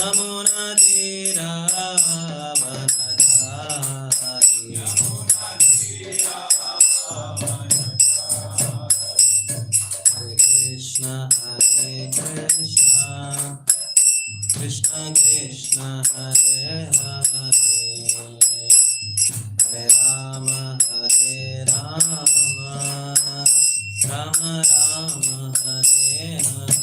Yamuna Tira Vanachari Hare Krishna Krishna Krishna Hare Hare Hare Rama Hare Rama Rama Rama Hare Hare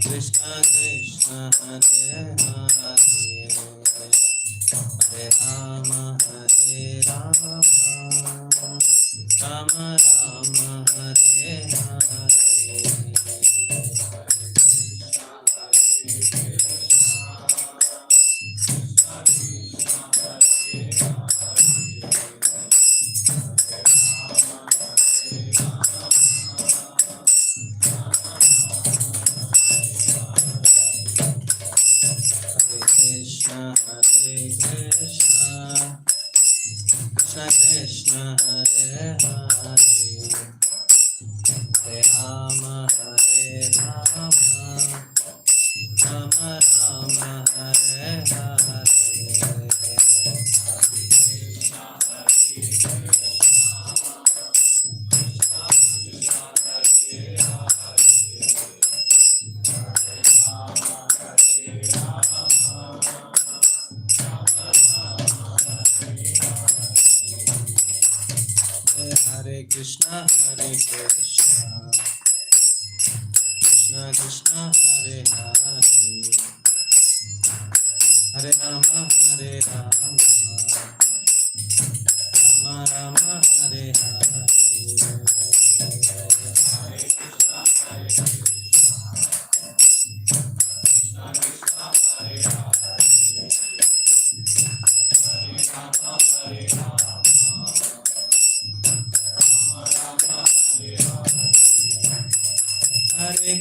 Krishna Krishna Hare Hare Hare Rama Hare Rama Rama Rama Hare Hare Krishna Krishna Krishna Hare Hare Hare Rama Hare Rama Rama Rama Hare Hare Hare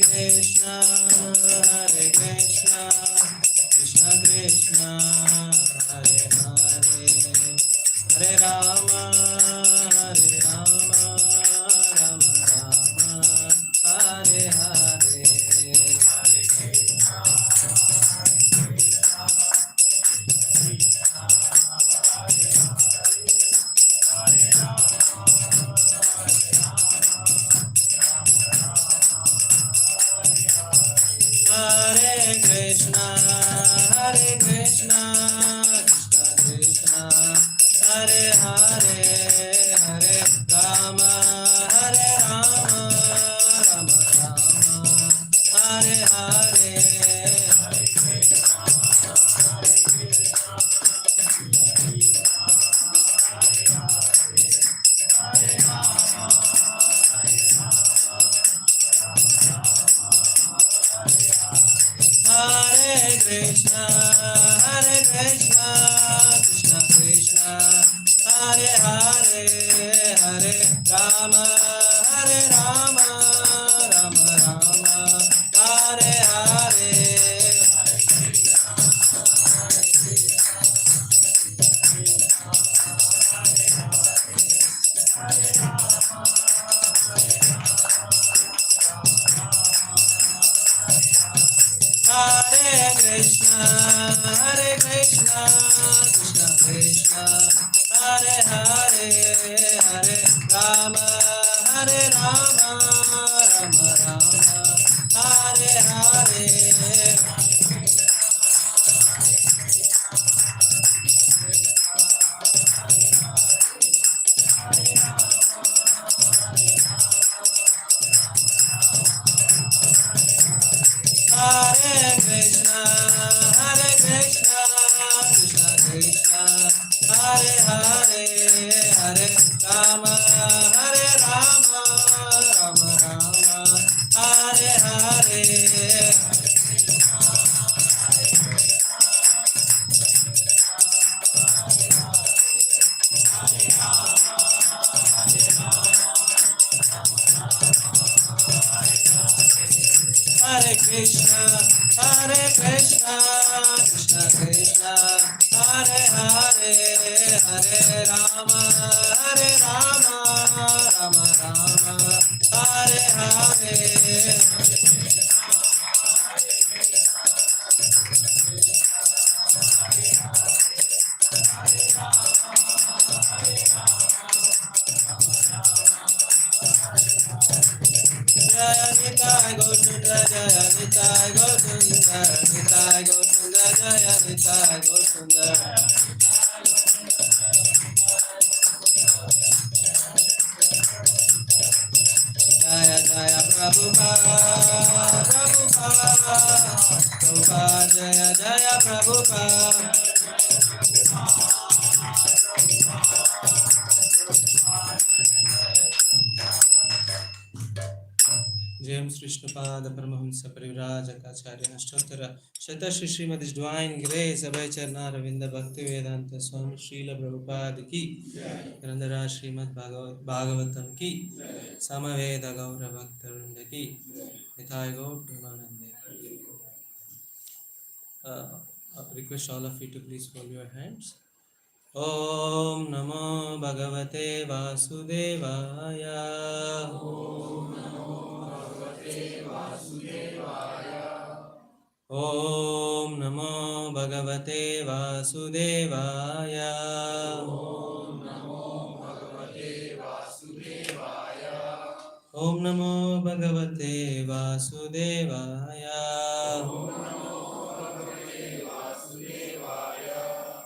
Krishna Krishna Krishna Hare Hare Hare Rama Hare Rama Rama Rama Hare Hare Hare Krishna Krishna Krishna Hare Hare Hare Rama Rama Rama Hare Hare Hare Krishna Krishna Krishna Hare Hare Hare Rama Rama Rama Hare Hare Hare Krishna Krishna Krishna Hare Hare Hare Rama Rama Rama Hare Hare Hare Krishna Krishna Krishna Hare Hare Hare Rama Rama Rama Hare Hare Hare Krishna Krishna Krishna Hare Hare Hare Rama Rama Rama Hare Hare Hare Hare Krishna, Krishna Krishna, Hare Hare, Hare Rama, Rama Rama, Hare Hare. Jaya Nitai Gautunda, Jaya Nitai Gautunda, Nitai Gautunda, Jaya Nitai Gautunda. Jaya Jaya Prabhupada, Prabhupada, Prabhupada, Jaya Jaya Prabhupada. James Vishnupada Paramahamsa Parivrajakacarya Ashtottara Shatashri Srimad His Divine Grace Abhay Charna Ravinda Bhakti Vedanta Swami Srila Prabhupada Ki Grandhara Srimad Bhagavatam Ki Samaveda Gaura Bhaktarvrinda Ki Nitai Gaur Premanande. Request all of you to please fold your hands. Om Namo Bhagavate Vasudevaya. Om Namo Bhagavate Vasudevaya. Om Namo Bhagavate Vasudevaya.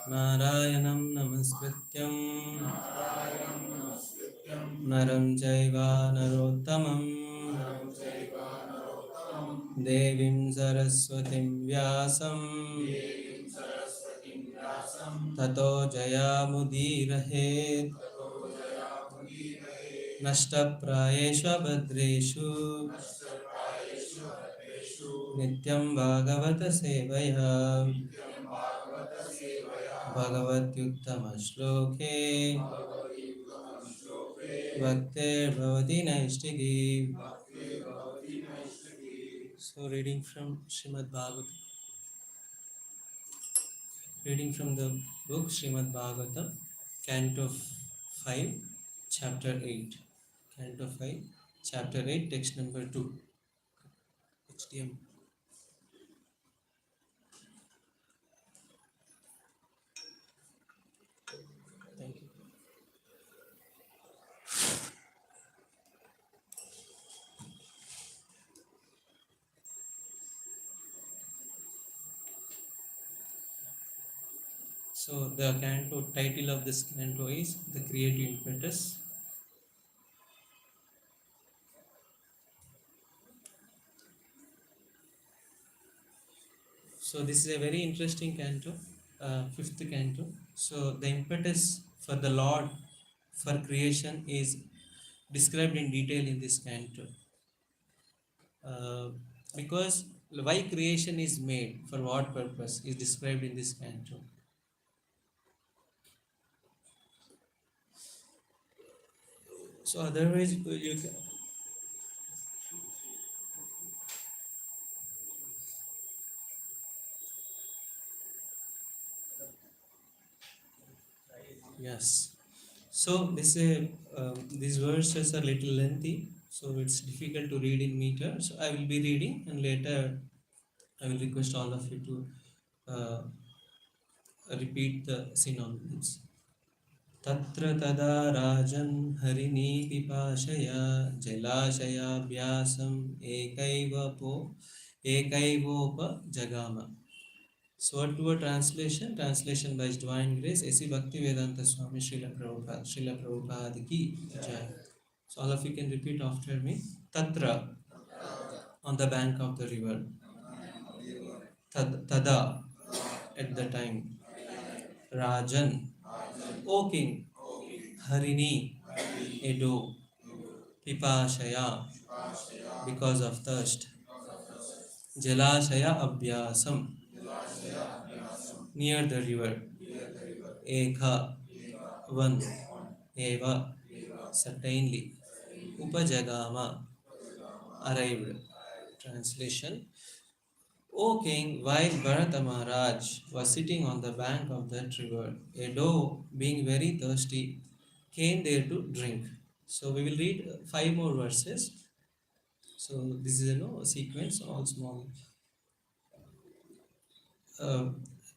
Narayanam Namaskrityam Naram Jaiva Narottamam Devim Saraswatim Vyasam Tato Jayamudirahet Nashtaprayeshu Bhadreshu Nityam Bhagavata Sevaya Bhagavatyuttama Shloke Bhaktir Bhavati Naistiki. So reading from Srimad Bhagavatam, reading from the book Srimad Bhagavatam, Canto 5, Chapter 8. Canto 5, Chapter 8, text number 2. HTM. Thank you. So the canto title of this canto is The Creative Impetus. So this is a very interesting canto, fifth canto. So the impetus for the Lord for creation is described in detail in this canto. Because why creation is made, for what purpose, is described in this canto. So otherwise you can, yes. So these verses are little lengthy, so it's difficult to read in meter. So I will be reading, and later I will request all of you to repeat the synonyms. तत्र तदा राजन् हरिणी पिपाशया जलाशयाभ्यासम् एकैवोपजगाम. So what to a translation? Translation by His Divine Grace, A.C. Bhaktivedanta Swami Srila Prabhupada ki jai. So all of you can repeat after me. Tatra, on the bank of the river. Tada, at the time. Rajan, O king. Harini, a doe. Pipashaya, because of thirst. Jalashaya abhyasam, near the river. Ekha, one. Eva, certainly. Upajagama, arrived. Translation. O king, while Bharata Maharaj was sitting on the bank of that river, a doe, being very thirsty, came there to drink. So we will read five more verses. So this is a sequence, all small.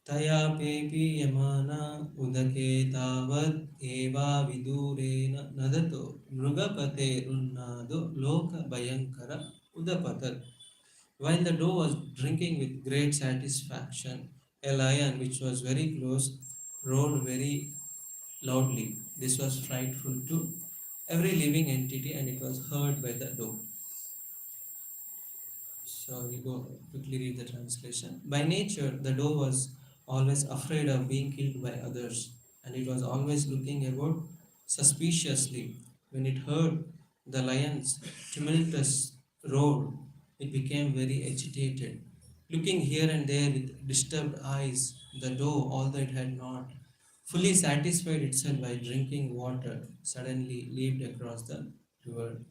तया पेपीयमाना उदके तावत् एवा विदूरेण नदतो मृगपतेरुन्नादो लोकभयङ्कर उदपतत्. While the doe was drinking with great satisfaction, a lion which was very close roared very loudly. This was frightful to every living entity and it was heard by the doe. So we go quickly read the translation. By nature, the doe was always afraid of being killed by others, and it was always looking about suspiciously. When it heard the lion's tumultuous roar, it became very agitated. Looking here and there with disturbed eyes, the doe, although it had not fully satisfied itself by drinking water, suddenly leaped across the river.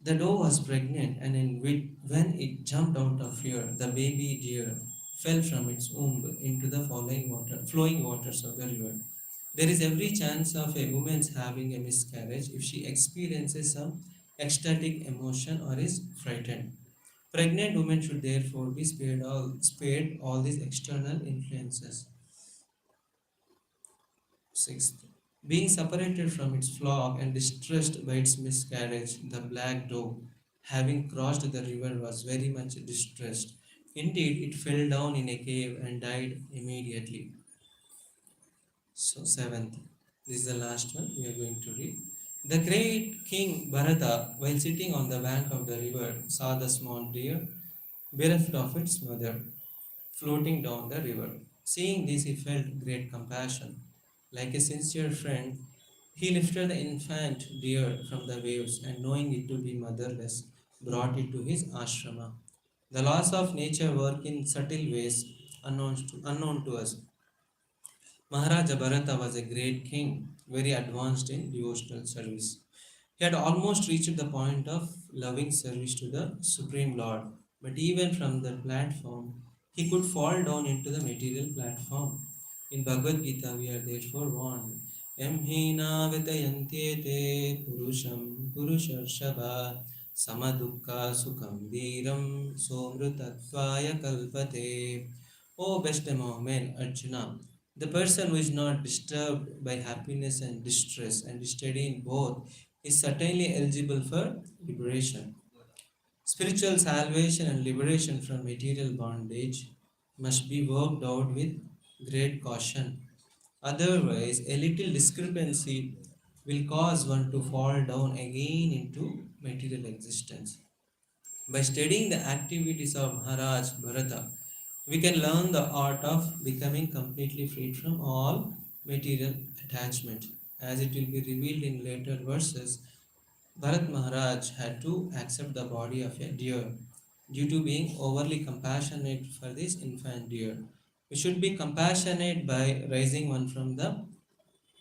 The doe was pregnant, and when it jumped out of fear, the baby deer fell from its womb into the flowing waters of the river. There is every chance of a woman's having a miscarriage if she experiences some ecstatic emotion or is frightened. Pregnant women should therefore be spared all these external influences. Sixth, being separated from its flock and distressed by its miscarriage, the black doe, having crossed the river, was very much distressed. Indeed, it fell down in a cave and died immediately. So, seventh, this is the last one we are going to read. The great king Bharata, while sitting on the bank of the river, saw the small deer, bereft of its mother, floating down the river. Seeing this, he felt great compassion. Like a sincere friend, he lifted the infant deer from the waves and, knowing it to be motherless, brought it to his ashrama. The laws of nature work in subtle ways unknown to us. Maharaja Bharata was a great king, very advanced in devotional service. He had almost reached the point of loving service to the Supreme Lord, but even from the platform, he could fall down into the material platform. In Bhagavad Gita, we are therefore warned. Yam hina vitayantyete purusham purusharshava samadukka sukham dhiram somrutattvaya kalpate. O best among men, Arjuna, the person who is not disturbed by happiness and distress and is steady in both is certainly eligible for liberation. Spiritual salvation and liberation from material bondage must be worked out with great caution. Otherwise, a little discrepancy will cause one to fall down again into material existence. By studying the activities of Maharaj Bharata, we can learn the art of becoming completely freed from all material attachment. As it will be revealed in later verses, Bharat Maharaj had to accept the body of a deer due to being overly compassionate for this infant deer. We should be compassionate by raising one from the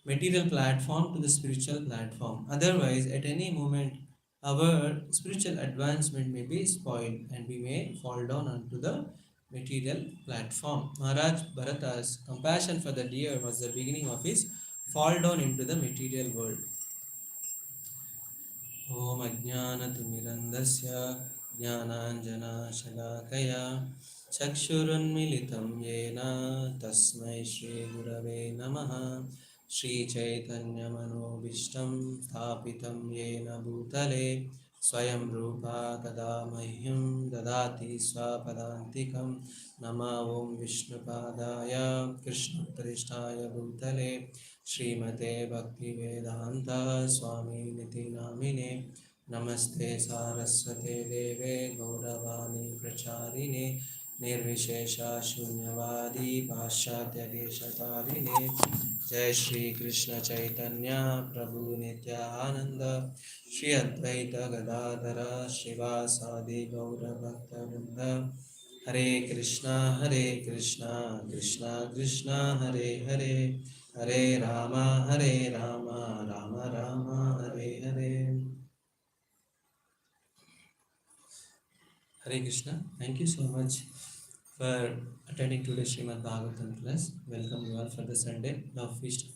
material platform to the spiritual platform. Otherwise, at any moment, our spiritual advancement may be spoiled and we may fall down onto the material platform. Maharaj Bharata's compassion for the deer was the beginning of his fall down into the material world. ॐ अज्ञानतिमिरन्दस्य ज्ञानाञ्जनशलाकया चक्षुरुन्मिलितं येन तस्मै श्रीगुरवे नमः श्रीचैतन्यमनोभीष्टं स्थापितं येन भूतले स्वयं रूपा कदा मह्यं ददाति स्वपदान्तिकं नमः ॐ विष्णुपादाय कृष्णप्रेष्ठाय भूतले श्रीमते भक्तिवेदान्त स्वामिनिति नामिने नमस्ते सारस्वते देवे गौरवाणी प्रचारिणे निर्विशेष शून्यवादी पाश्चात्यदेशतारिणे जय श्री कृष्ण चैतन्य प्रभु नित्यानंद श्री अद्वैत गदाधर श्रीवासादि गौरभक्तवृंद हरे Krishna Krishna Krishna Hare Hare Hare Ram Ram Ram Hare Hare. Hare Krishna. Thank you so much for attending today's Srimad Bhagavatam class. Welcome you all for the Sunday Love Feast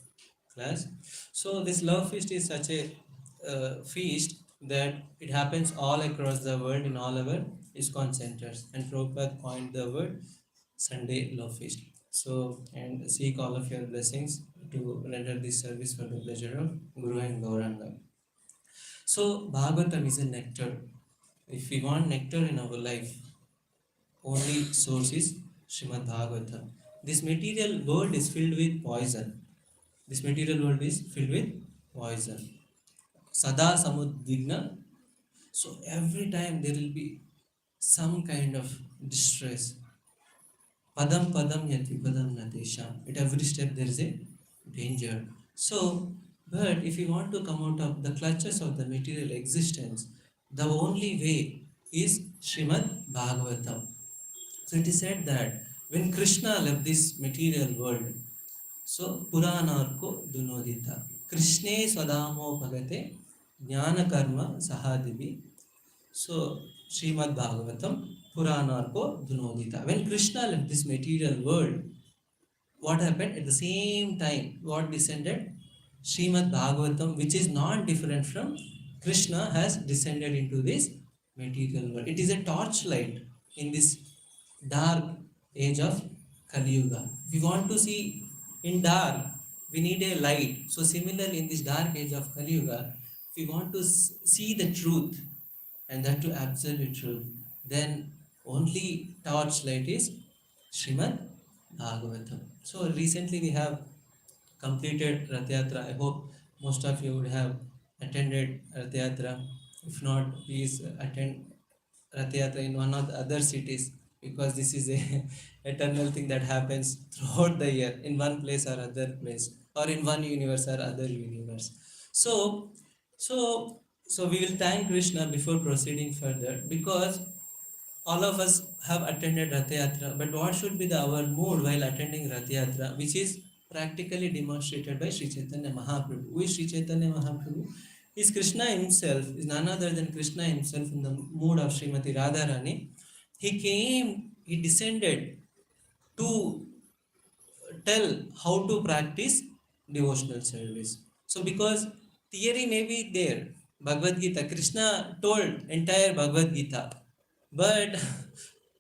class. So this Love Feast is such a feast that it happens all across the world in all our ISKCON centers. And Prabhupada coined the word Sunday Love Feast. So, and seek all of your blessings to render this service for the pleasure of Guru and Gauranga. So, Bhagavatam is a nectar. If we want nectar in our life, only source is Srimad Bhagavatam. This material world is filled with poison. This material world is filled with poison. Sada samudvigna. So every time there will be some kind of distress. Padam padam yati padam natesham. At every step there is a danger. So, but if you want to come out of the clutches of the material existence, the only way is Srimad Bhagavatam. So it is said that when Krishna left this material world, so Puranarko Dunodita, Krishne Swadamo Bhagate Jnana Karma Sahadivi. So Srimad Bhagavatam Puranarko Dunodita. When Krishna left this material world, what happened? At the same time, what descended? Srimad Bhagavatam, which is not different from Krishna, has descended into this material world. It is a torchlight in this dark age of Kali Yuga. If we want to see in dark, we need a light. So similarly, in this dark age of Kali Yuga, if we want to see the truth, and that to absolute truth, then only torchlight is Srimad Bhagavatam. So recently we have completed Rath Yatra. I hope most of you would have attended Rath Yatra. If not, please attend Rath Yatra in one of the other cities, because this is a eternal thing that happens throughout the year in one place or other place, or in one universe or other universe. So, so, so we will thank Krishna before proceeding further, because all of us have attended Rath Yatra, but what should be our mood while attending Rath Yatra, which is practically demonstrated by Sri Chaitanya Mahaprabhu. Who is Sri Chaitanya Mahaprabhu? Is Krishna himself, is none other than Krishna himself in the mood of Srimati Radharani. He came, he descended to tell how to practice devotional service. So because theory may be there, Bhagavad Gita, Krishna told entire Bhagavad Gita, but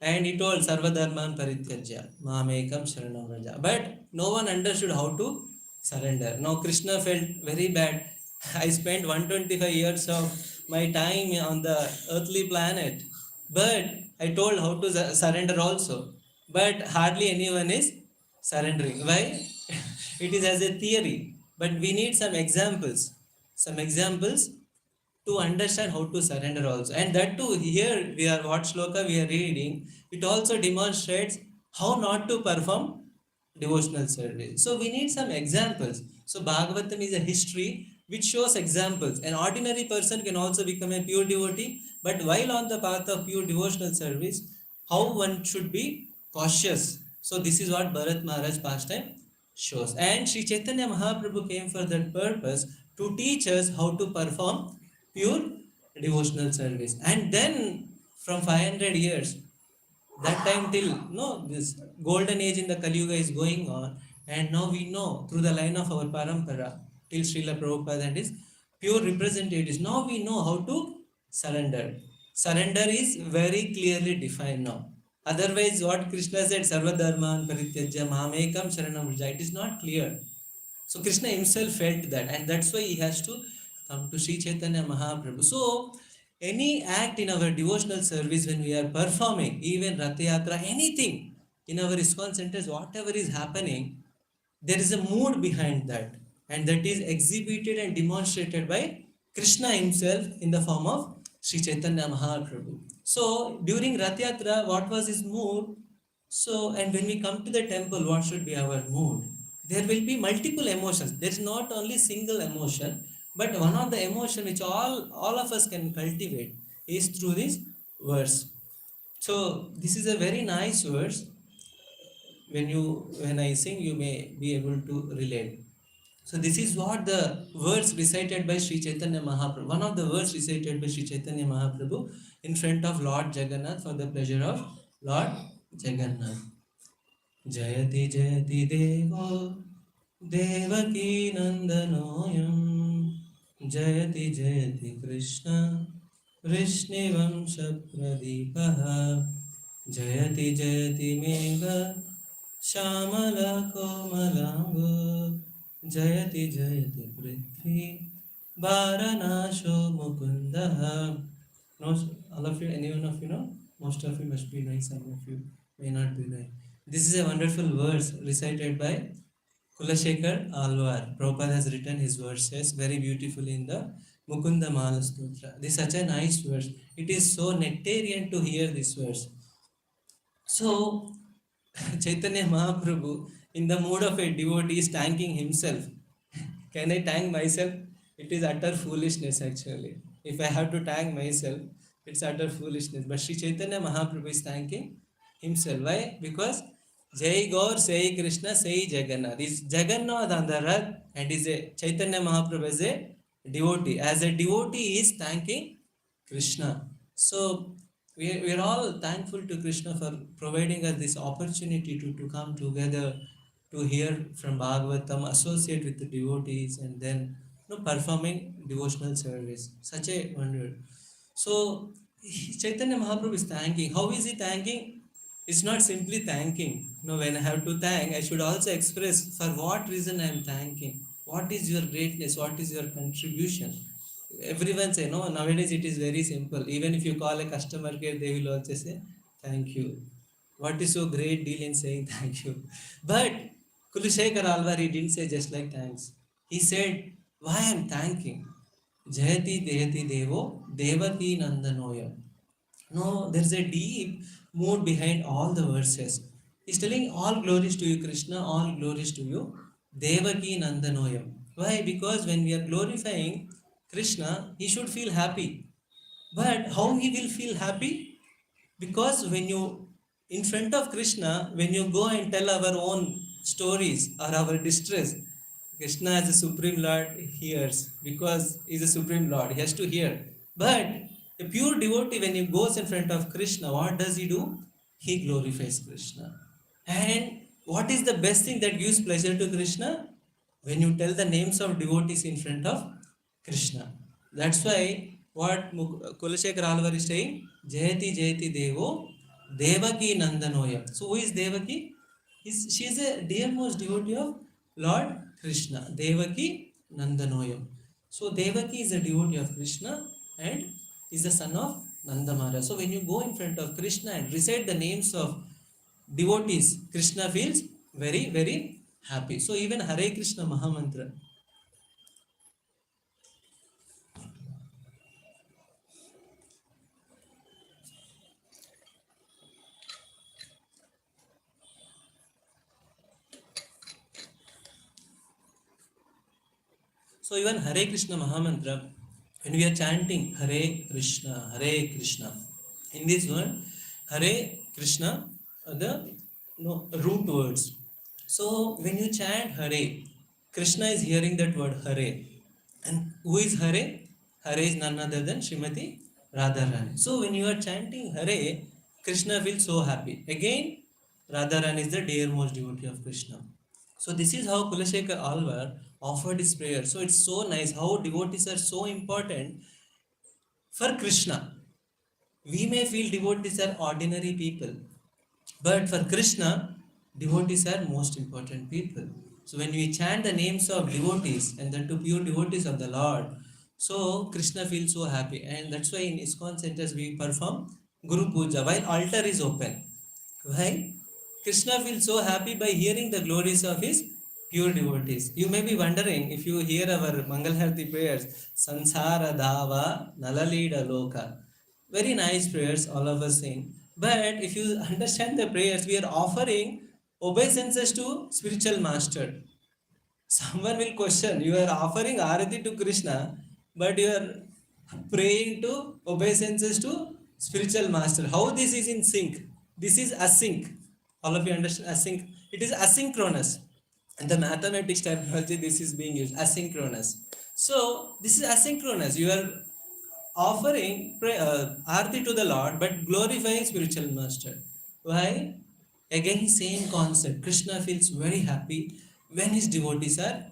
and he told Sarvadharman Parityajya, Mamekam Sharanam Raja. But no one understood how to surrender. Now Krishna felt very bad. I spent 125 years of my time on the earthly planet, but I told how to surrender also. But hardly anyone is surrendering. Why? It is as a theory. But we need some examples. Some examples to understand how to surrender also. And that too, here we are, what shloka we are reading, it also demonstrates how not to perform devotional service. So we need some examples. So Bhagavatam is a history which shows examples. An ordinary person can also become a pure devotee, but while on the path of pure devotional service, how one should be cautious. So this is what Bharat Maharaj pastime shows. And Sri Chaitanya Mahaprabhu came for that purpose, to teach us how to perform pure devotional service. And then from 500 years, that time till no, this golden age in the Kali Yuga is going on, and now we know through the line of our parampara till Srila Prabhupada and his pure representatives, now we know how to surrender. Surrender is very clearly defined now. Otherwise, what Krishna said, Sarvadharman Parityajya Mamekam Sharanam Vraja, it is not clear. So Krishna himself felt that, and that's why he has to come to Sri Chaitanya Mahaprabhu. So any act in our devotional service when we are performing, even Rath Yatra, anything in our ISKCON centers, whatever is happening, there is a mood behind that, and that is exhibited and demonstrated by Krishna himself in the form of Sri Chaitanya Mahaprabhu. So during Rath Yatra, what was his mood? So, and when we come to the temple, what should be our mood? There will be multiple emotions. There is not only single emotion, but one of the emotion which all of us can cultivate is through this verse. So this is a very nice verse. When I sing, you may be able to relate. So this is what the words recited by Sri Chaitanya Mahaprabhu. One of the words recited by Sri Chaitanya Mahaprabhu in front of Lord Jagannath for the pleasure of Lord Jagannath. Jayati Jayati Devo Devaki Nandanoyam Jayati Jayati Krishna Vishnivamsha Pradipaha Jayati Jayati Megha Shamala Komalango Jayati Jayati Prithvi Varanasho Mukundaha. No, all of you, any one of you know? Most of you must be knowing, some of you may not be knowing. This is a wonderful verse recited by Kulashekar Alvar. Prabhupada has written his verses very beautifully in the Mukunda Mala Stotra. This is such a nice verse. It is so nectarian to hear this verse. So, Chaitanya Mahaprabhu, in the mood of a devotee, is thanking himself. Can I thank myself? It is utter foolishness actually. If I have to thank myself, it's utter foolishness. But Sri Chaitanya Mahaprabhu is thanking himself. Why? Because Jai Gaur, Sai Krishna, Sai Jagannath. Is Jagannath on the Rath and is a Chaitanya Mahaprabhu is a devotee. As a devotee, he is thanking Krishna. So we are all thankful to Krishna for providing us this opportunity to come together to hear from Bhagavatam, associate with the devotees, and then performing devotional service. Such a wonder. So Chaitanya Mahaprabhu is thanking. How is he thanking? It's not simply thanking. No, when I have to thank, I should also express for what reason I am thanking. What is your greatness? What is your contribution? Everyone say no. Nowadays it is very simple. Even if you call a customer care, they will also say thank you. What is so great deal in saying thank you? But Kulashekar Alvar, he didn't say just like thanks. He said, why I am thanking? Jayati Dehati Devo Devaki Nandanoyam. No, there's a deep mood behind all the verses. He's telling all glories to you, Krishna, all glories to you, Devaki Nandanoyam. Why? Because when we are glorifying Krishna, he should feel happy. But how he will feel happy? Because when you, in front of Krishna, when you go and tell our own stories or our distress, Krishna as a Supreme Lord hears because he's a Supreme Lord. He has to hear. But a pure devotee, when he goes in front of Krishna, what does he do? He glorifies Krishna. And what is the best thing that gives pleasure to Krishna? When you tell the names of devotees in front of Krishna. That's why what Kulashekar Alvar is saying, Jayati Jayati Devo Devaki Nandanoya. So who is Devaki? She is a dearmost devotee of Lord Krishna. Devaki Nandanoyam. So Devaki is a devotee of Krishna and is the son of Nandamara. So when you go in front of Krishna and recite the names of devotees, Krishna feels very, very happy. So even Hare Krishna Mahamantra. So even Hare Krishna Mahamantra, when we are chanting Hare Krishna, in this one, Hare Krishna are the root words. So when you chant Hare, Krishna is hearing that word Hare. And who is Hare? Hare is none other than Srimati Radharani. So when you are chanting Hare, Krishna feels so happy. Again, Radharani is the dearmost devotee of Krishna. So this is how Kulashekar Alvar offered his prayer. So it's so nice how devotees are so important for Krishna. We may feel devotees are ordinary people, but for Krishna, devotees are most important people. So when we chant the names of devotees and the two pure devotees of the Lord, so Krishna feels so happy. And that's why in ISKCON centers we perform Guru Puja while altar is open. Why? Krishna feels so happy by hearing the glories of his pure devotees. You may be wondering if you hear our Mangalharati prayers, Sansara Dava Nalalida Loka. Very nice prayers, all of us sing. But if you understand the prayers, we are offering obeisances to spiritual master. Someone will question, you are offering Arati to Krishna, but you are praying to obeisances to spiritual master. How this is in sync? This is async. All of you understand async? It is asynchronous. In the mathematics terminology, this is being used asynchronous. So this is asynchronous. You are offering arti to the Lord, but glorifying spiritual master. Why? Again, same concept. Krishna feels very happy when his devotees are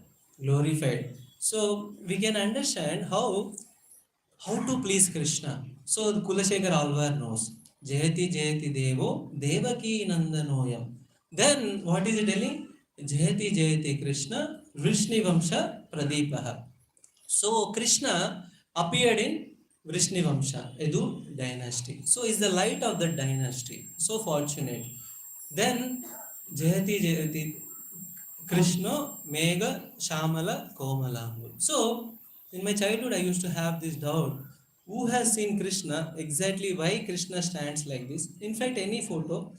glorified. So we can understand how to please Krishna. So the Kulashekar Alvar knows. Jayati Jayati Devo Devaki Nandanoyam. Then what is it telling? Jayati Jayati Krishna Vishnivamsha Pradipaha. So Krishna appeared in Vishnivamsha, Edu dynasty. So is the light of the dynasty. So fortunate. Then Jayati Jayati Krishna Mega Shamala Komalangu. So in my childhood I used to have this doubt. Who has seen Krishna? Exactly why Krishna stands like this? In fact, any photo,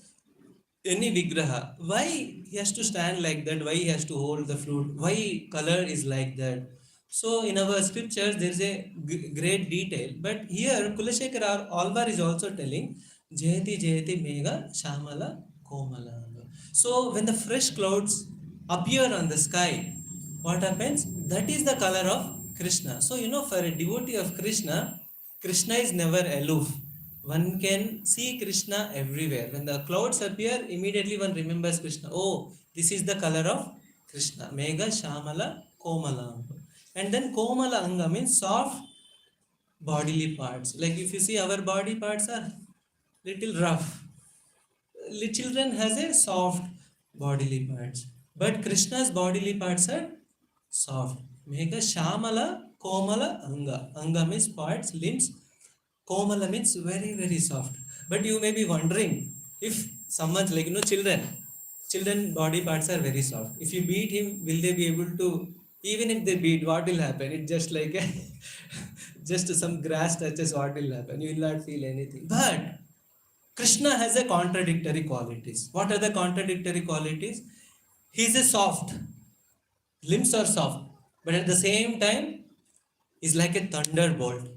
any Vigraha, why he has to stand like that? Why he has to hold the flute? Why color is like that? So in our scriptures there is a great detail, but here Kulashekar Alvar is also telling Jayati Jayati Mega Shamala Komala. So when the fresh clouds appear on the sky, what happens? That is the color of Krishna. So for a devotee of Krishna, Krishna is never aloof. One can see Krishna everywhere. When the clouds appear, immediately one remembers Krishna. Oh, this is the color of Krishna. Mega Shamala Komala. And then Komala Anga means soft bodily parts. Like if you see our body parts are little rough. Children has a soft bodily parts, but Krishna's bodily parts are soft. Mega Shamala Komala Anga means parts, limbs. Komala means very very soft. But you may be wondering, if someone's like children body parts are very soft. If you beat him, will they be able to? Even if they beat, what will happen? It's just like just some grass touches, what will happen? You will not feel anything. But Krishna has a contradictory qualities. What are the contradictory qualities? He is a soft, limbs are soft, but at the same time is like a thunderbolt.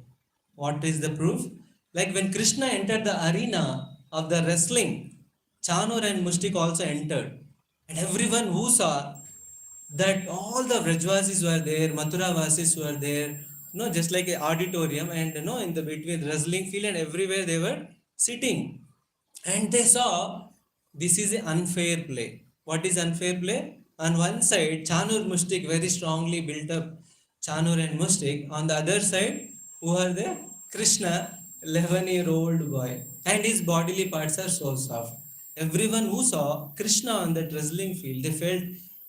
What is the proof? Like when Krishna entered the arena of the wrestling, Chanur and Mushtik also entered. And everyone who saw that, all the Vrajvasis were there, Mathura Vasis were there, just like an auditorium, and in the between wrestling field, and everywhere they were sitting. And they saw this is an unfair play. What is unfair play? On one side, Chanur Mushtik very strongly built up Chanur and Mushtik. On the other side, who are there? Krishna, 11-year-old boy. And his bodily parts are so soft. Everyone who saw Krishna on that wrestling field, they felt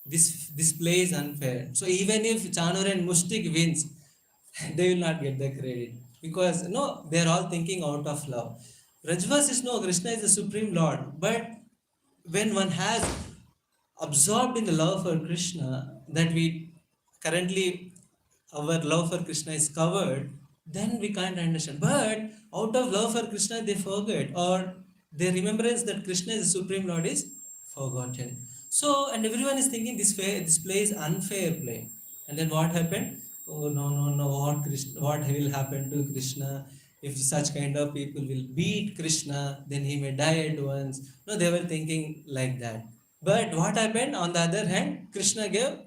this play is unfair. So even if Chanur and Mushtik wins, they will not get the credit, because no, they are all thinking out of love. Rajvas is no, Krishna is the supreme Lord, but when one has absorbed in the love for Krishna, that we currently our love for Krishna is covered, then we can't understand. But out of love for Krishna, they forget, or their remembrance that Krishna is the supreme Lord is forgotten. So, and everyone is thinking this play is unfair play. And then what happened? Oh no no no! What will happen to Krishna if such kind of people will beat Krishna? Then he may die at once. No, they were thinking like that. But what happened? On the other hand, Krishna gave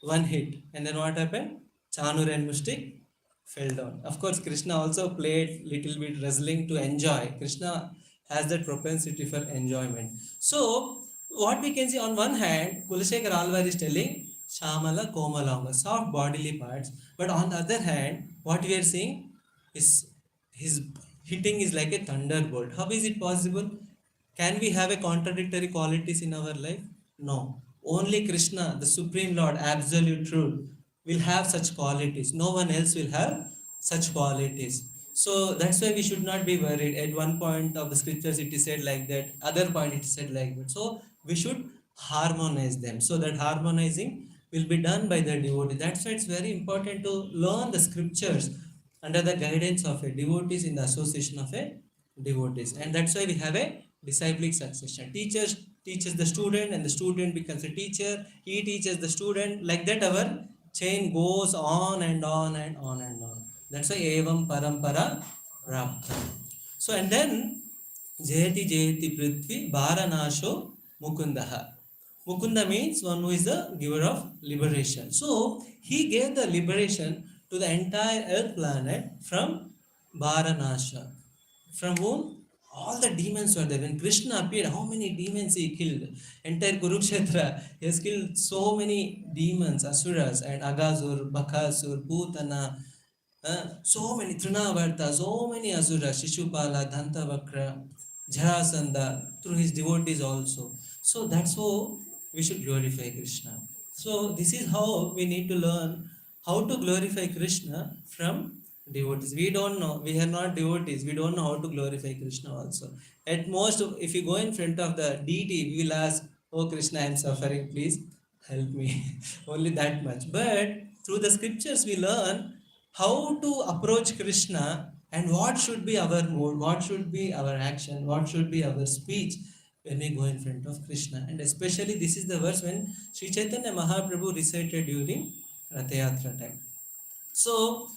one hit, and then what happened? Chanur and Mushtik fell down. Of course, Krishna also played little bit wrestling to enjoy. Krishna has that propensity for enjoyment. So, what we can see, on one hand, Kulashekar Alvar is telling Shamala Komalanga, soft bodily parts, but on the other hand, what we are seeing is his hitting is like a thunderbolt. How is it possible? Can we have a contradictory qualities in our life? No. Only Krishna, the Supreme Lord, Absolute Truth, will have such qualities. No one else will have such qualities. So that's why we should not be worried. At one point of the scriptures, it is said like that. Other point, it is said like that. So we should harmonize them. So that harmonizing will be done by the devotee. That's why it's very important to learn the scriptures under the guidance of a devotees, in the association of a devotees. And that's why we have a disciplic succession. Teachers teaches the student, and the student becomes a teacher. He teaches the student. Like that, our chain goes on and on and on and on. That's why evam parampara prapta. So, and then Jayati Jayati Prithvi Bharanasho Mukundaha. Mukunda means one who is the giver of liberation. So he gave the liberation to the entire earth planet from Varanasha. From whom? All the demons were there. When Krishna appeared, how many demons he killed? Entire Kurukshetra, he has killed so many demons, Asuras, and Agazur, Bakasur, Putana, so many Trinavarta, so many Asuras, Shishupala, Dantavakra, Jarasandha, through his devotees also. So that's how we should glorify Krishna. So this is how we need to learn how to glorify Krishna from devotees. We don't know, we are not devotees, we don't know how to glorify Krishna also. At most, if you go in front of the deity, we will ask, oh Krishna, I am suffering, please help me. Only that much. But through the scriptures, we learn how to approach Krishna and what should be our mood, what should be our action, what should be our speech when we go in front of Krishna. And especially this is the verse when Sri Chaitanya Mahaprabhu recited during Rathayatra time. So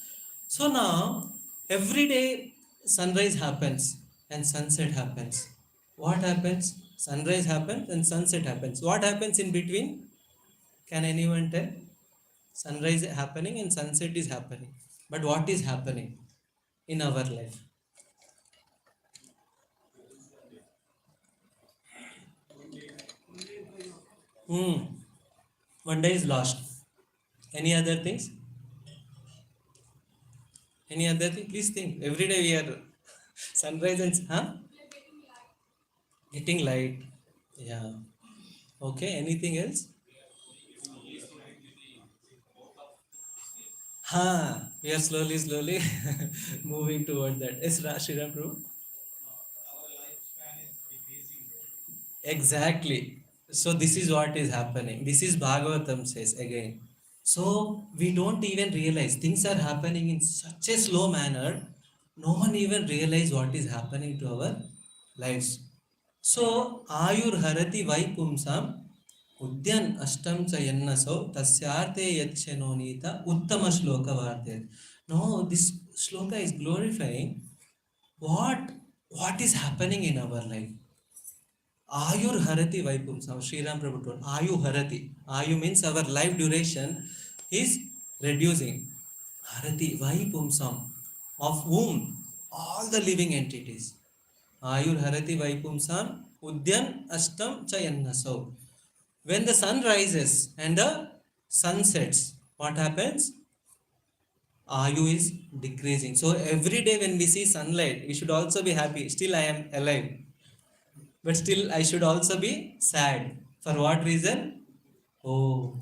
now every day sunrise happens and sunset happens. What happens? Sunrise happens and sunset happens. What happens in between? Can anyone tell? Sunrise is happening and sunset is happening. But what is happening in our life? Hmm. One day is lost. Any other things? Any other thing? Please think. Every day we are sunrise and getting light. Yeah. Okay. Anything else? We are slowly moving toward that. Yes, Shriram Prabhu. Exactly. So this is what is happening. This is Bhagavatam says again. So we don't even realize things are happening in such a slow manner. No one even realize what is happening to our lives. So Ayur Harati Vai Pumsam Udyan Ashtam Chayannaso Tasyarte Yachenonita Uttama Shloka Vartet. No, this shloka is glorifying what is happening in our life. Ayur Harati Vaipumsam. Sri Ram Prabhu told. Ayu Harati. Ayu means our life duration is reducing. Harati Vaipumsam. Of whom? All the living entities. Ayur Harati Vaipumsam. Udyan Ashtam Chayannaso. When the sun rises and the sun sets, what happens? Ayu is decreasing. So every day when we see sunlight, we should also be happy. Still I am alive. But still I should also be sad. For what reason? Oh,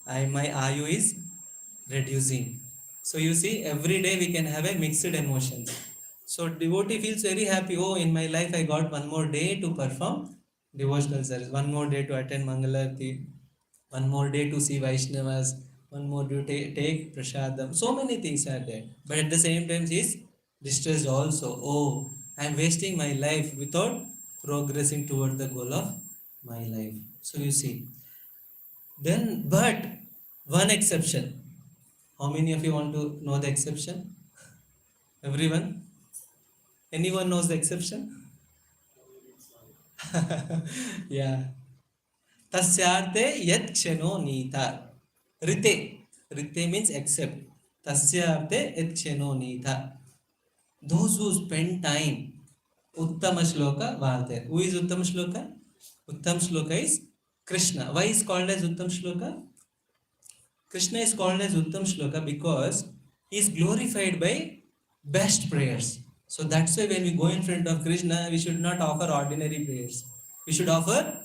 my Ayu is reducing. So you see, every day we can have a mixed emotions. So devotee feels very happy. Oh, in my life I got one more day to perform devotional service, one more day to attend Mangalarti, one more day to see Vaishnavas, one more day to take prasadam. So many things are there. But at the same time, she is distressed also. Oh, I am wasting my life without progressing toward the goal of my life. So you see. Then, but one exception. How many of you want to know the exception? Everyone? Anyone knows the exception? Yeah. Tasyarte yat ksheno nita. Rite. Rite means except. Tasyarte yat ksheno nita. Those who spend time. Uttama Shloka Varte. Who is Uttama Shloka? Uttama Shloka is Krishna. Why is called as Uttama Shloka? Krishna is called as Uttam Shloka because he is glorified by best prayers. So that's why when we go in front of Krishna, we should not offer ordinary prayers. We should offer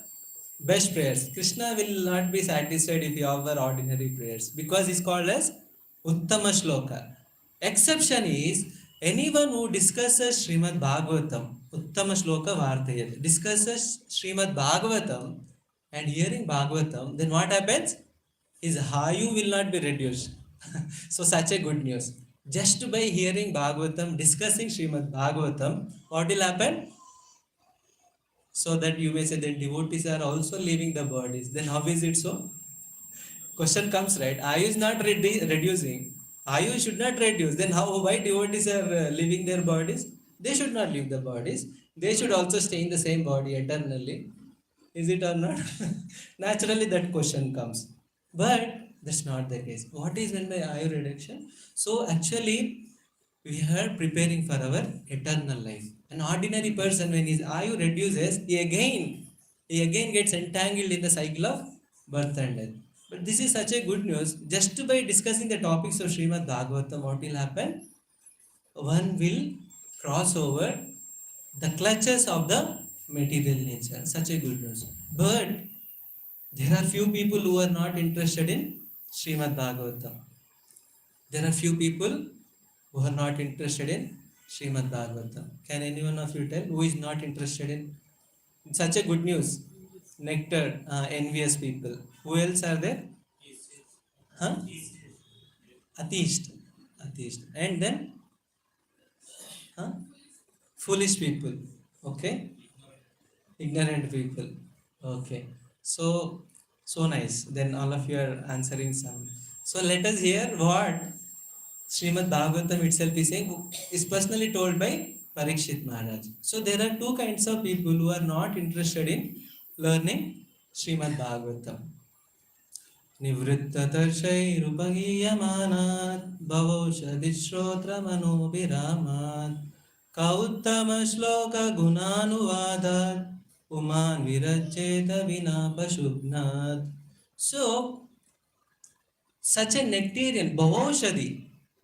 best prayers. Krishna will not be satisfied if you offer ordinary prayers because he's called as Uttama Shloka. Exception is anyone who discusses Srimad Bhagavatam, Uttama Shloka Vartayat, discusses Srimad Bhagavatam and hearing Bhagavatam, then what happens? His Hayu will not be reduced. So such a good news. Just by hearing Bhagavatam, discussing Srimad Bhagavatam, what will happen? So that you may say that devotees are also leaving the bodies. Then how is it so? Question comes, right? Ayu is not reducing. Ayu should not reduce. Then why devotees are leaving their bodies? They should not leave the bodies. They should also stay in the same body eternally. Is it or not? Naturally, that question comes. But that's not the case. What is meant by ayu reduction? So actually, we are preparing for our eternal life. An ordinary person, when his ayu reduces, he again gets entangled in the cycle of birth and death. But this is such a good news. Just by discussing the topics of Srimad Bhagavatam, what will happen? One will cross over the clutches of the material nature. Such a good news. But there are few people who are not interested in Srimad Bhagavatam. There are few people who are not interested in Srimad Bhagavatam. Can anyone of you tell who is not interested in such a good news? Nectar, envious people. Who else are there? Huh? Atheist. Atheist. And then, huh? Foolish people. Okay? Ignorant people. Okay. So nice. Then all of you are answering some. So let us hear what Srimad Bhagavatam itself is saying, is personally told by Parikshit Maharaj. So there are two kinds of people who are not interested in learning Srimad Bhagavatam. निवृत्ततर्षैरुपगीयमानात् भवौषधिश्रोत्रमनोभिरामात् कौत्तमश्लोकगुणानुवादात् पुमान् विरचेत विना पशुघ्नात्. So, such a nectarian, bhavaushadhi,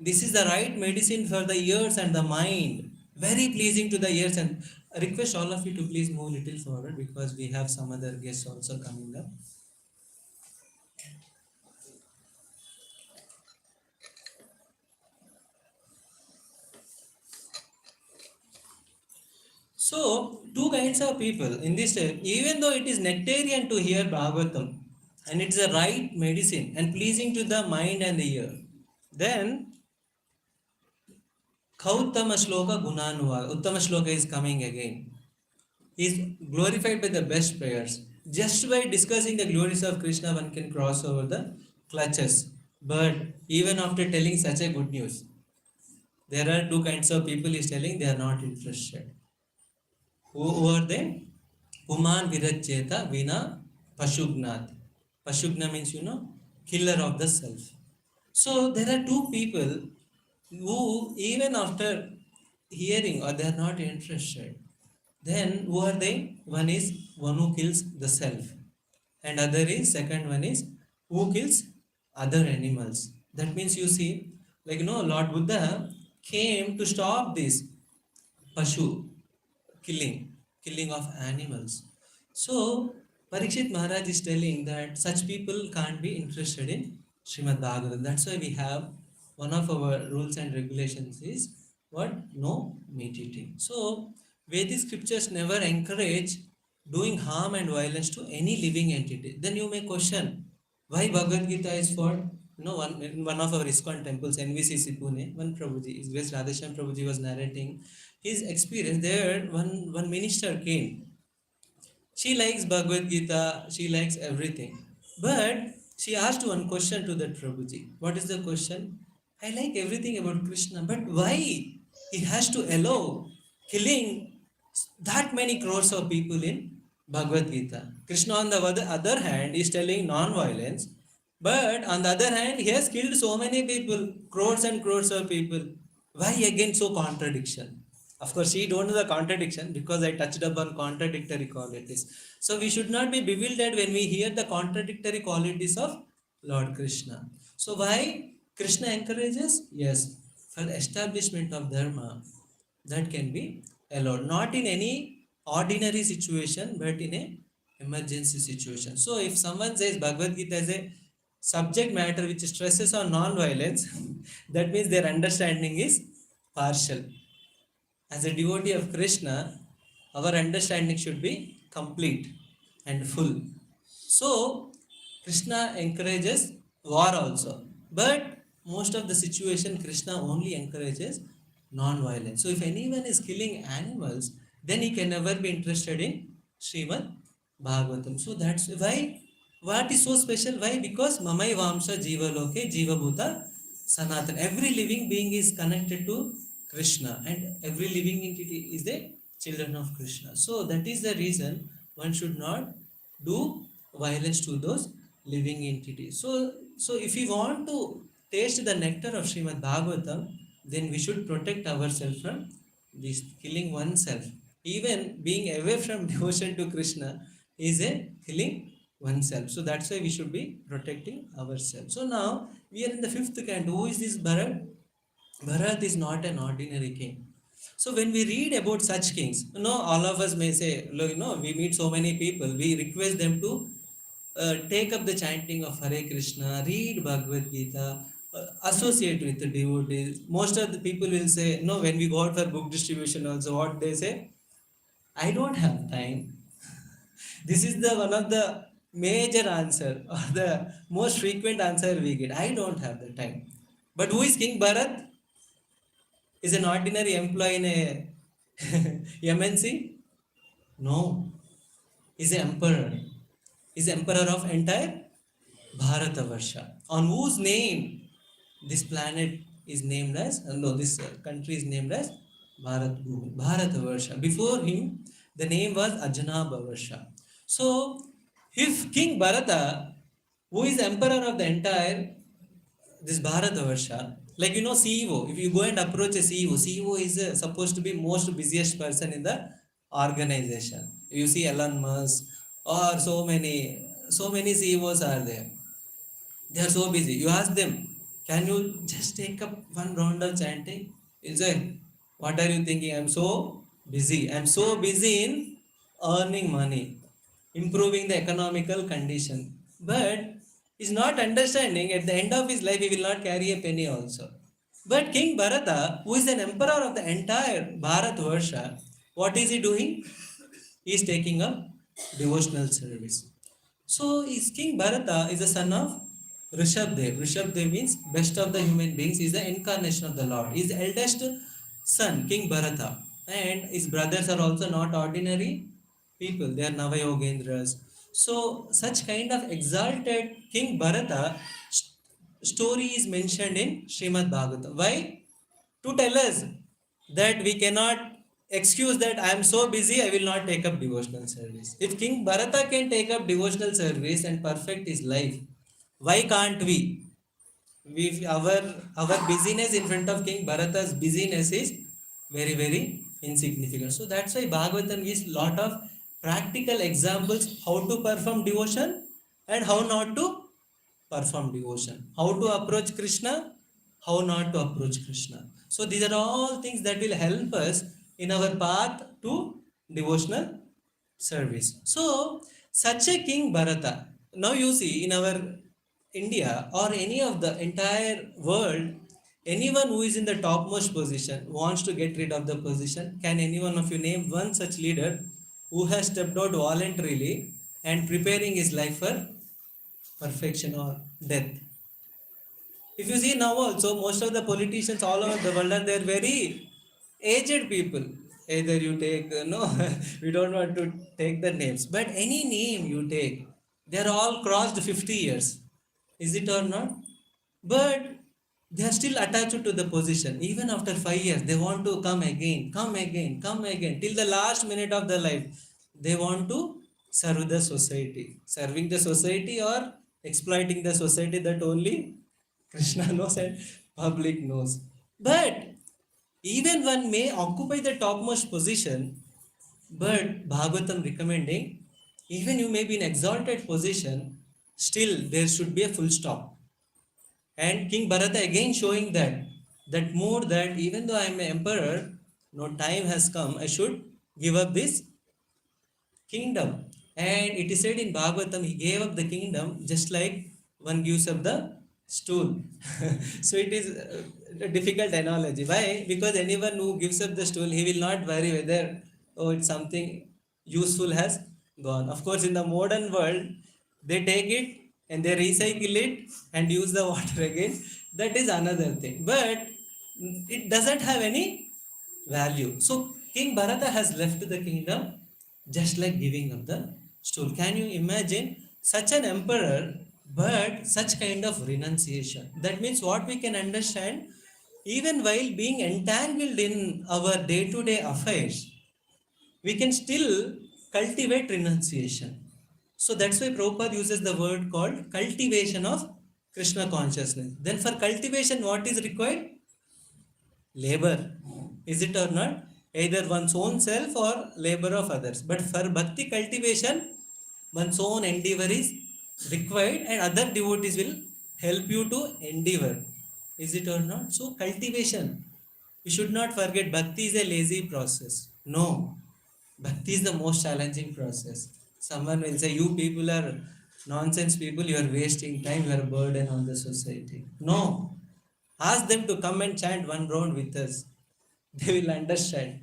this is the right medicine for the ears and the mind. Very pleasing to the ears. And I request all of you to please move a little forward because we have some other guests also coming up. So, two kinds of people in this, even though it is nectarian to hear Bhagavatam and it's a right medicine and pleasing to the mind and the ear, then Kauttama Shloka Gunanuva, Uttama Shloka is coming again. He is glorified by the best prayers. Just by discussing the glories of Krishna, one can cross over the clutches. But even after telling such a good news, there are two kinds of people he is telling they are not interested. Who are they? Puman Viracheta Vina Pashugnath. Pashugna means, killer of the self. So there are two people who, even after hearing, or they are not interested. Then who are they? One is one who kills the self, and other is second one is who kills other animals. That means you see, Lord Buddha came to stop this pashu killing of animals. So Parikshit Maharaj is telling that such people can't be interested in Srimad Bhagavatam. That's why we have one of our rules and regulations is what? No meat eating. So Vedic scriptures never encourage doing harm and violence to any living entity. Then you may question why Bhagavad Gita is for in one of our ISKCON temples, NVCC Pune, one Prabhuji, his Grace Radheshyam Prabhuji was narrating his experience there. One minister came. She likes Bhagavad Gita, she likes everything. But she asked one question to that Prabhuji. What is the question? I like everything about Krishna, but why he has to allow killing that many crores of people in Bhagavad Gita? Krishna, on the other hand, is telling non-violence, but on the other hand, he has killed so many people, crores and crores of people. Why again so contradiction? Of course, she don't know the contradiction because I touched upon contradictory qualities. So we should not be bewildered when we hear the contradictory qualities of Lord Krishna. So why Krishna encourages? Yes, for the establishment of dharma, that can be allowed. Not in any ordinary situation, but in a emergency situation. So if someone says Bhagavad Gita is a subject matter which stresses on non-violence, that means their understanding is partial. As a devotee of Krishna, our understanding should be complete and full. So, Krishna encourages war also. But most of the situation, Krishna only encourages non-violence. So, if anyone is killing animals, then he can never be interested in Srimad Bhagavatam. So, that's why. What is so special? Why? Because Mamai Vamsa Jiva Loke Jiva Bhuta Sanatan. Every living being is connected to Krishna, and every living entity is the children of Krishna. So that is the reason one should not do violence to those living entities. So if we want to taste the nectar of Srimad Bhagavatam, then we should protect ourselves from this killing oneself. Even being away from devotion to Krishna is a killing oneself. So that's why we should be protecting ourselves. So now we are in the fifth canto. Who is this Bharat? Bharat is not an ordinary king. So when we read about such kings, all of us may say, look, we meet so many people, we request them to take up the chanting of Hare Krishna, read Bhagavad Gita, associate with the devotees. Most of the people will say, no, when we go out for book distribution also, what they say, I don't have time. This is the one of the major answer or the most frequent answer we get. I don't have the time. But who is King Bharat? Is an ordinary employee in a MNC? No. Is an emperor. Is emperor of entire Bharatavarsha. On whose name this planet is named as, no, this country is named as Bharat Bhumi, Bharatavarsha. Before him, the name was Ajanabhavarsha. So, if King Bharata, who is emperor of the entire this Bharatavarsha, like CEO, if you go and approach a CEO is supposed to be most busiest person in the organization. You see Elon Musk or so many CEOs are there. They are so busy. You ask them, can you just take up one round of chanting? You say, what are you thinking? I'm so busy. I'm so busy in earning money, improving the economical condition. But he's not understanding at the end of his life, he will not carry a penny also. But King Bharata, who is an emperor of the entire Bharatvarsha, what is he doing? He is taking up devotional service. So is King Bharata is the son of Rishabdev. Rishabdev means best of the human beings. He is the incarnation of the Lord. He is the eldest son, King Bharata. And his brothers are also not ordinary people. They are Navayogendras. So such kind of exalted King Bharata story is mentioned in Srimad Bhagavatam. Why? To tell us that we cannot excuse that I am so busy, I will not take up devotional service. If King Bharata can take up devotional service and perfect his life, why can't we? Our busyness in front of King Bharata's busyness is very, very insignificant. So that's why Bhagavatam gives lot of practical examples how to perform devotion and how not to perform devotion. How to approach Krishna, how not to approach Krishna. So these are all things that will help us in our path to devotional service. So such a king Bharata. Now you see in our India or any of the entire world, anyone who is in the topmost position wants to get rid of the position. Can any one of you name one such leader who has stepped out voluntarily and preparing his life for perfection or death? If you see now also, most of the politicians all over the world are they're very aged people. Either you take, no, we don't want to take the names, but any name you take, they're all crossed 50 years. Is it or not? But they are still attached to the position. Even after 5 years, they want to come again, come again, come again. Till the last minute of their life, they want to serve the society. Serving the society or exploiting the society, that only Krishna knows and public knows. But even one may occupy the topmost position, but Bhagavatam recommending, even you may be in exalted position, still there should be a full stop. And King Bharata again showing that more that even though I am an emperor, no time has come, I should give up this kingdom. And it is said in Bhagavatam, he gave up the kingdom just like one gives up the stool. So it is a difficult analogy. Why? Because anyone who gives up the stool, he will not worry whether, oh, it's something useful has gone. Of course, in the modern world, they take it and they recycle it and use the water again. That is another thing. But it doesn't have any value. So King Bharata has left the kingdom just like giving up the stool. Can you imagine such an emperor, but such kind of renunciation? That means what we can understand, even while being entangled in our day to day affairs, we can still cultivate renunciation. So that's why Prabhupada uses the word called cultivation of Krishna consciousness. Then for cultivation, what is required? Labor. Is it or not? Either one's own self or labor of others. But for bhakti cultivation, one's own endeavor is required and other devotees will help you to endeavor. Is it or not? So cultivation. We should not forget bhakti is a lazy process. No. Bhakti is the most challenging process. Someone will say, you people are nonsense people, you are wasting time, you are a burden on the society. No. Ask them to come and chant one round with us. They will understand.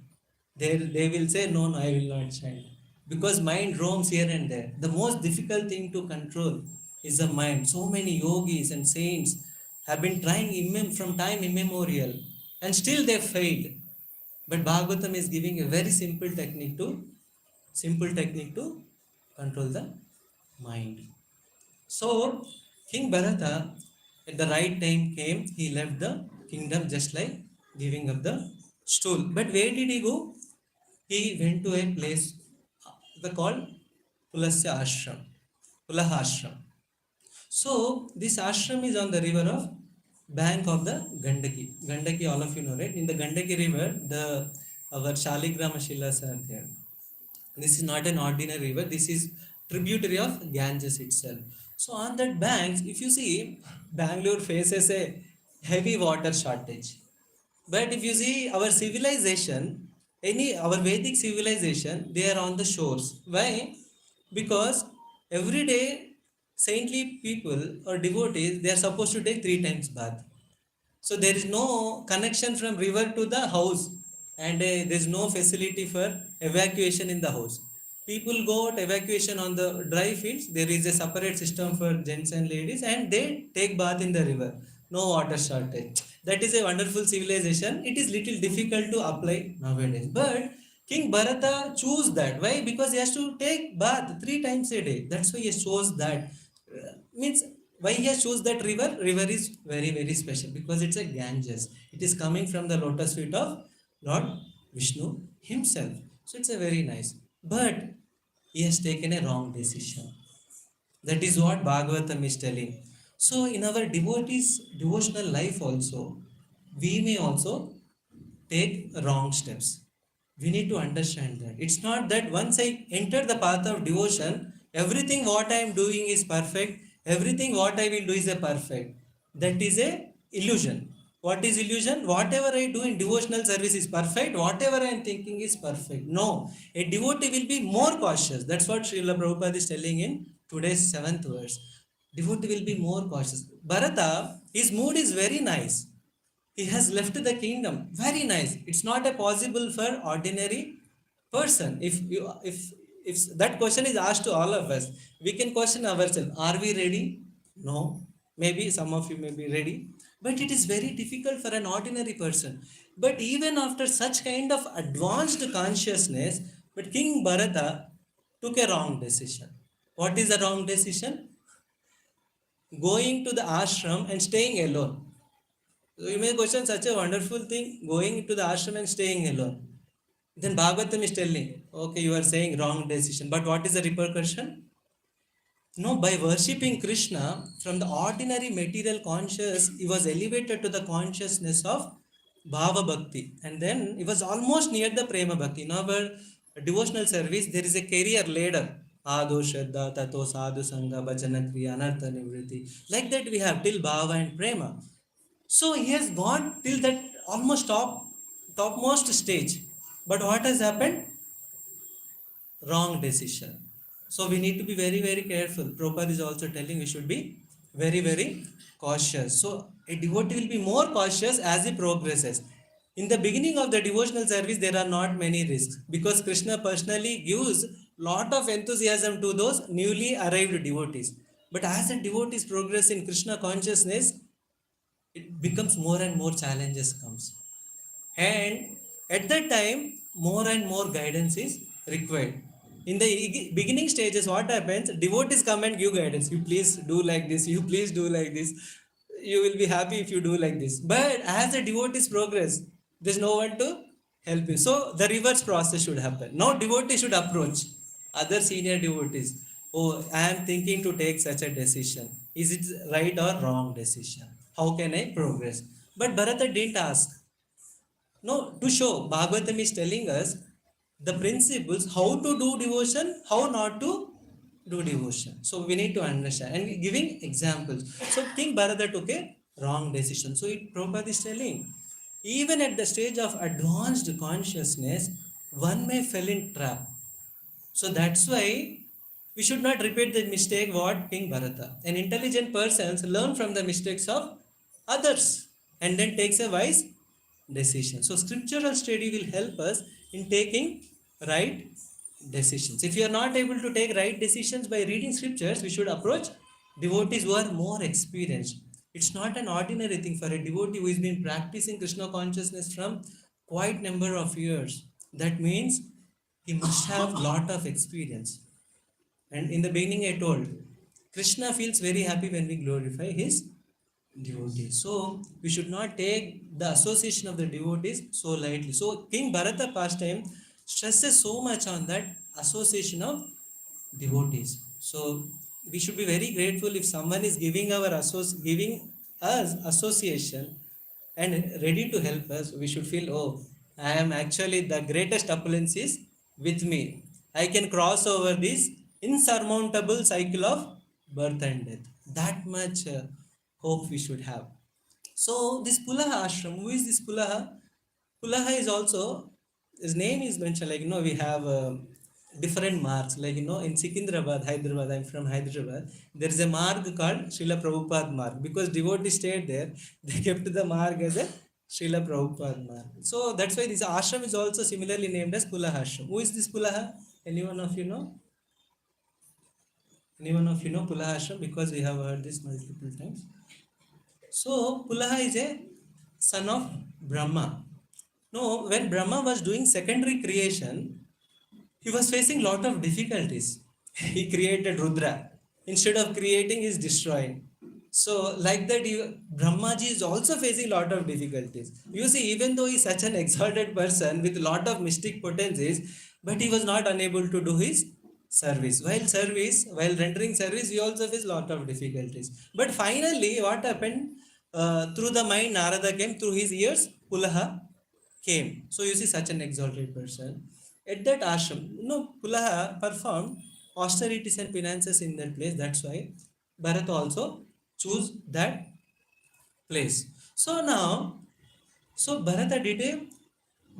They will say, no, no, I will not chant. Because mind roams here and there. The most difficult thing to control is the mind. So many yogis and saints have been trying from time immemorial and still they failed. But Bhagavatam is giving a very simple technique to control the mind. So King Bharata at the right time came, he left the kingdom just like giving up the stool. But where did he go? He went to a place called Pulasya Ashram, Pulaha Ashram. So this ashram is on the river of bank of the Gandaki. Gandaki, all of you know, right? In the Gandaki river, our Shaligrama Shilas are there. This is not an ordinary river. This is tributary of Ganges itself. So on that banks, if you see, Bangalore faces a heavy water shortage. But if you see our civilization, our Vedic civilization, they are on the shores. Why? Because every day saintly people or devotees, they are supposed to take 3 times bath. So there is no connection from river to the house, and there is no facility for evacuation in the house. People go to evacuation on the dry fields. There is a separate system for gents and ladies, and they take bath in the river. No water shortage. That is a wonderful civilization. It is little difficult to apply nowadays. But King Bharata chose that. Why? Because he has to take bath 3 times a day. That's why he chose that. Means why he has chose that river? River is very very special because it's a Ganges. It is coming from the lotus feet of Lord Vishnu himself. So it's a very nice. But he has taken a wrong decision. That is what Bhagavatam is telling. So in our devotees devotional life also, we may also take wrong steps. We need to understand that it's not that once I enter the path of devotion, everything what I am doing is perfect, everything what I will do is a perfect. That is a illusion. What is illusion? Whatever I do in devotional service is perfect, whatever I am thinking is perfect. No, a devotee will be more cautious. That's what Srila Prabhupada is telling in today's 7th verse. Devotee will be more cautious. Bharata, his mood is very nice. He has left the kingdom. Very nice. It's not a possible for ordinary person. If that question is asked to all of us, we can question ourselves, are we ready? No. Maybe some of you may be ready, but it is very difficult for an ordinary person. But even after such kind of advanced consciousness, but King Bharata took a wrong decision. What is the wrong decision? Going to the ashram and staying alone. So you may question such a wonderful thing, going to the ashram and staying alone. Then Bhagavatam is telling, okay, you are saying wrong decision, but what is the repercussion? No, by worshipping Krishna from the ordinary material conscious, he was elevated to the consciousness of Bhava Bhakti. And then he was almost near the Prema Bhakti. In our devotional service, there is a career ladder. Ado Shraddha, Tato Sadhu Sangha, Bhajana Kriya, Anartha Nivriti. Like that we have till Bhava and Prema. So he has gone till that almost topmost stage. But what has happened? Wrong decision. So we need to be very, very careful. Prabhupada is also telling we should be very, very cautious. So a devotee will be more cautious as he progresses. In the beginning of the devotional service, there are not many risks because Krishna personally gives lot of enthusiasm to those newly arrived devotees. But as the devotees progress in Krishna consciousness, it becomes more and more challenges comes. And at that time, more and more guidance is required. In the beginning stages, what happens? Devotees come and give guidance. You please do like this. You please do like this. You will be happy if you do like this. But as the devotees progress, there's no one to help you. So the reverse process should happen. Now devotee should approach other senior devotees. oh, I am thinking to take such a decision. Is it right or wrong decision? How can I progress? But Bharata didn't ask. No, to show, Bhagavatam is telling us the principles how to do devotion, how not to do devotion. So we need to understand and giving examples. So King Bharata took a wrong decision. So Prabhupada is telling, even at the stage of advanced consciousness, one may fall in trap. So that's why we should not repeat the mistake what King Bharata. An intelligent person learn from the mistakes of others and then takes a wise decision. So scriptural study will help us in taking right decisions. If you are not able to take right decisions by reading scriptures, we should approach devotees who are more experienced. It's not an ordinary thing for a devotee who has been practicing Krishna consciousness from quite number of years. That means he must have lot of experience. And in the beginning, I told Krishna feels very happy when we glorify his devotees. So we should not take the association of the devotees so lightly. So King Bharata pastime stresses so much on that association of devotees. So we should be very grateful if someone is giving giving us association and ready to help us. We should feel, oh, I am actually the greatest opulence is with me. I can cross over this insurmountable cycle of birth and death. That much hope we should have. So this Pulaha ashram, who is this Pulaha? Pulaha is also, his name is mentioned, like, we have different marks. Like, in Sikindrabad, Hyderabad, I'm from Hyderabad, there is a mark called Srila Prabhupada mark. Because devotees stayed there, they kept the mark as a Srila Prabhupada mark. So that's why this ashram is also similarly named as Pulaha ashram. Who is this Pulaha? Anyone of you know? Anyone of you know Pulaha ashram? Because we have heard this multiple times. So Pulaha is a son of Brahma. No, when Brahma was doing secondary creation, he was facing lot of difficulties. He created Rudra. Instead of creating, he is destroying. So, like that, Brahmaji is also facing lot of difficulties. You see, even though he is such an exalted person with lot of mystic potencies, but he was not unable to do his service. While rendering service, he also faced lot of difficulties. But finally, what happened? Through the mind, Narada came. Through his ears, Pulaha came. So you see, such an exalted person. At that ashram, Pulaha performed austerities and penances in that place. That's why Bharat also choose that place. So now, so Bharata did a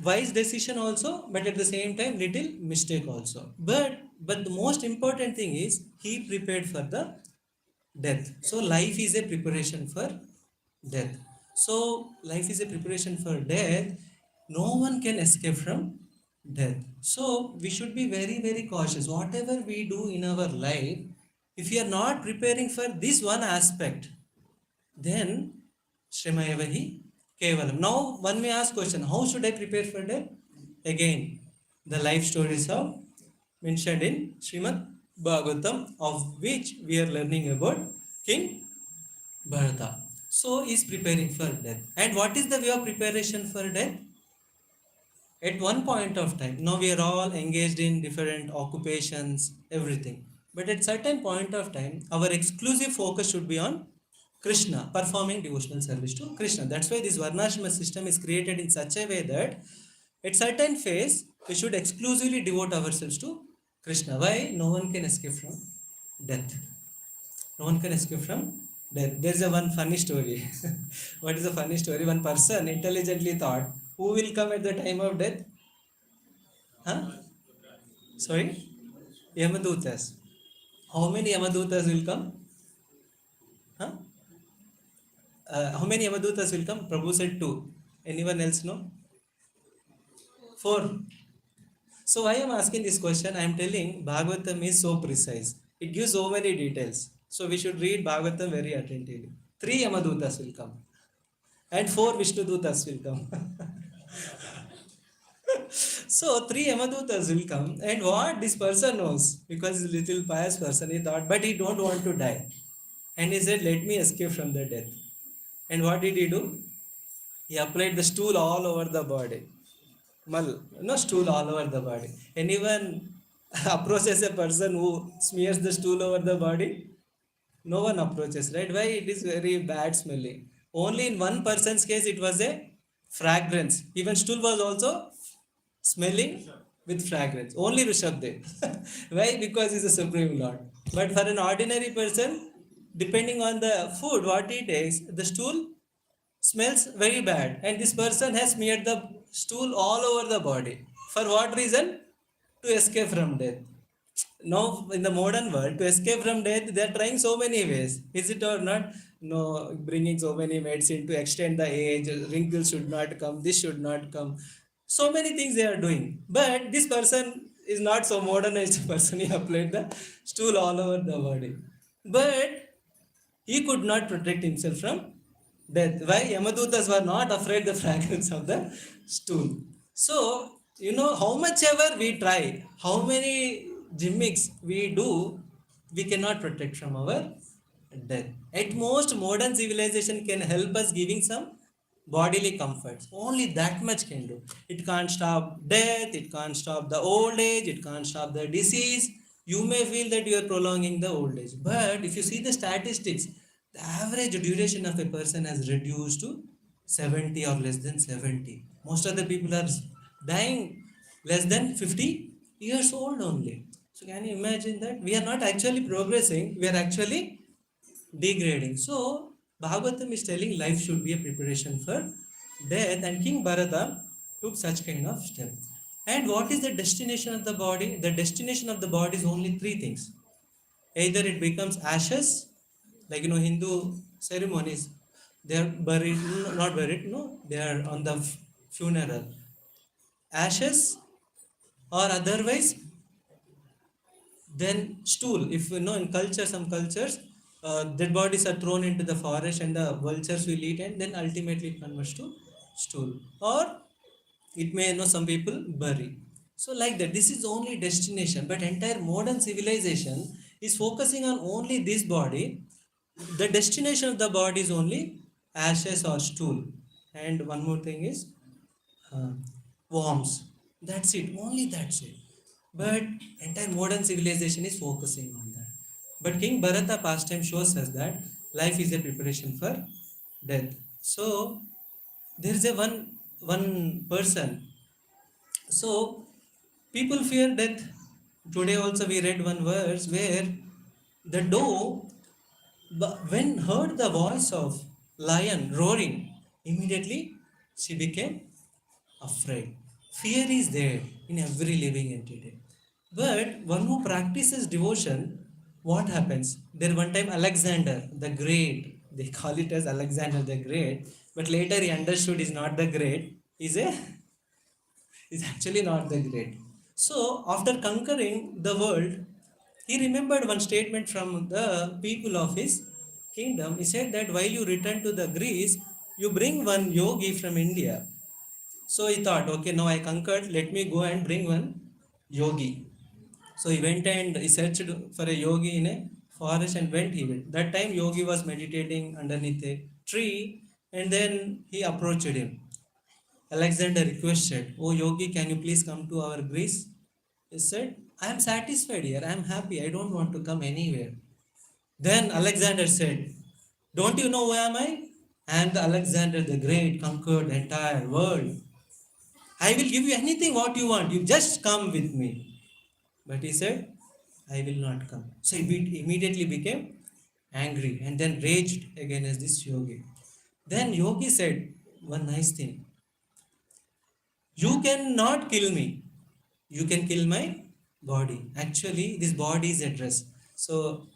wise decision also, but at the same time, little mistake also. But the most important thing is he prepared for the death. So life is a preparation for death. So life is a preparation for death. No one can escape from death. So we should be very, very cautious. Whatever we do in our life, if we are not preparing for this one aspect, then Shrimayavahi Kevalam. Now one may ask question, how should I prepare for death? Again, the life stories are mentioned in Srimad Bhagavatam, of which we are learning about King Bharata. So he is preparing for death. And what is the way of preparation for death? At one point of time, now we are all engaged in different occupations, everything, but at certain point of time our exclusive focus should be on Krishna, performing devotional service to Krishna. That's why this varnashrama system is created in such a way that at certain phase we should exclusively devote ourselves to Krishna. Why? No one can escape from death. No one can escape from death. There's a one funny story. What is a funny story? One person intelligently thought, who will come at the time of death? Huh? Sorry? Yamadutas. How many Yamadutas will come? Huh? How many Yamadutas will come? Prabhu said two. Anyone else know? Four. So why I'm asking this question? I'm telling Bhagavatam is so precise. It gives so many details. So we should read Bhagavatam very attentively. Three Yamadutas will come. And four Vishnudutas will come. So three Yamadutas will come. And what this person knows, because he's a little pious person, he thought, but he don't want to die. And he said, let me escape from the death. And what did he do? He applied the stool all over the body. Mal, no stool all over the body. Anyone approaches a person who smears the stool over the body? No one approaches, right? Why? It is very bad smelling. Only in one person's case it was a fragrance. Even stool was also smelling with fragrance. Only Rishabdev. Why? Because he's a supreme lord. But for an ordinary person, depending on the food what he takes, the stool smells very bad, and this person has smeared the stool all over the body. For what reason? To escape from death. Now, in the modern world, to escape from death, they are trying so many ways. Is it or not? No, bringing so many medicine to extend the age, wrinkles should not come, this should not come. So many things they are doing. But this person is not so modernized person. He applied the stool all over the body. But he could not protect himself from death. Why? Yamadutas were not afraid the fragrance of the stool. So, how much ever we try, how many gimmicks we do, we cannot protect from our death. At most, modern civilization can help us giving some bodily comforts. Only that much can do. It can't stop death, it can't stop the old age, it can't stop the disease. You may feel that you are prolonging the old age. But if you see the statistics, the average duration of a person has reduced to 70 or less than 70. Most of the people are dying less than 50 years old only. So can you imagine that? We are not actually progressing, we are actually degrading. So Bhagavatam is telling life should be a preparation for death, and King Bharata took such kind of step. And what is the destination of the body? The destination of the body is only three things. Either it becomes ashes, like Hindu ceremonies, they are buried, not buried, no, they are on the funeral. Ashes, or otherwise then stool. If in culture, some cultures, dead bodies are thrown into the forest and the vultures will eat, and then ultimately it converts to stool. Or it may, some people bury. So like that, this is only destination. But entire modern civilization is focusing on only this body. The destination of the body is only ashes or stool. And one more thing is uh, worms. That's it. Only that's it. But entire modern civilization is focusing on that. But King Bharata pastime shows us that life is a preparation for death. So there is a one person. So people fear death. Today also we read one verse where the doe, when heard the voice of lion roaring, immediately she became afraid. Fear is there in every living entity. But one who practices devotion, what happens? There one time Alexander the Great, they call it as Alexander the Great, but later he understood he's not the great, is actually not the great. So after conquering the world, he remembered one statement from the people of his kingdom. He said that while you return to the Greece, you bring one yogi from India. So he thought, okay, now I conquered, let me go and bring one yogi. So he went and he searched for a yogi in a forest and he went. That time yogi was meditating underneath a tree, and then he approached him. Alexander requested, oh yogi, can you please come to our Greece? He said, I am satisfied here, I am happy, I don't want to come anywhere. Then Alexander said, don't you know who am I? I am the Alexander the Great, conquered the entire world. I will give you anything what you want. You just come with me. But he said, I will not come. So he immediately became angry and then raged against this yogi. Then yogi said one nice thing. You cannot kill me. You can kill my body. Actually, this body is a dress. So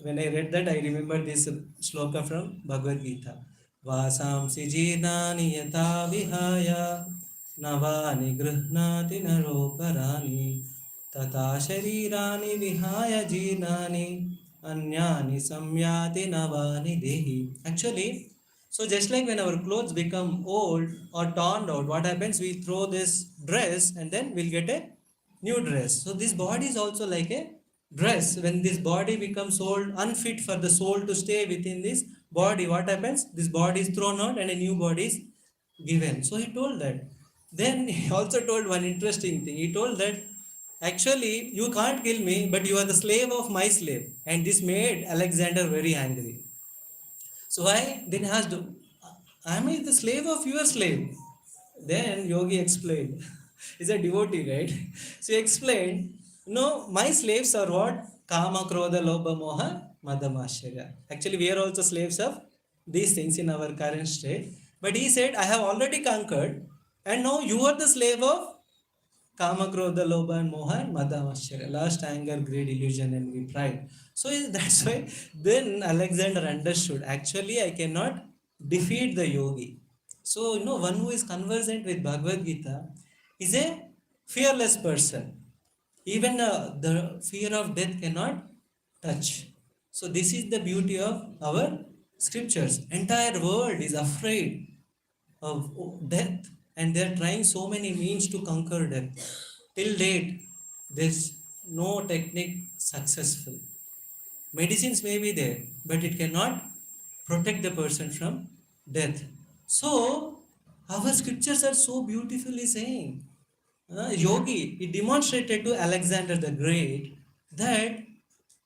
when I read that, I remember this sloka from Bhagavad Gita. Vasamsi jirnani yata vihaya navani gruhnati naroparani tata sharirani vihaya jirnani anyani samyati navani dehi. Actually, so just like when our clothes become old or torn out, what happens? We throw this dress and then we'll get a new dress. So this body is also like a dress. When this body becomes old, unfit for the soul to stay within this body, what happens? This body is thrown out and a new body is given. So he told that. Then he also told one interesting thing. He told that Actually, you can't kill me, but you are the slave of my slave. And this made Alexander very angry. So I then asked, am I the slave of your slave? Then Yogi explained, he's a devotee, right? So he explained, no, my slaves are what? Kama, Krodha, Lobha, Moha, Madhamashya. Actually, we are also slaves of these things in our current state. But he said, I have already conquered, and now you are the slave of Kama, Krodha, Lobha, and Moha, and Madhamashya. Last anger, greed, illusion, envy, pride. So that's why then Alexander understood, actually, I cannot defeat the yogi. So, one who is conversant with Bhagavad Gita is a fearless person. Even the fear of death cannot touch. So, this is the beauty of our scriptures. Entire world is afraid of death, and they are trying so many means to conquer death. Till date, there's no technique successful. Medicines may be there, but it cannot protect the person from death. So, our scriptures are so beautifully saying, Yogi, he demonstrated to Alexander the Great that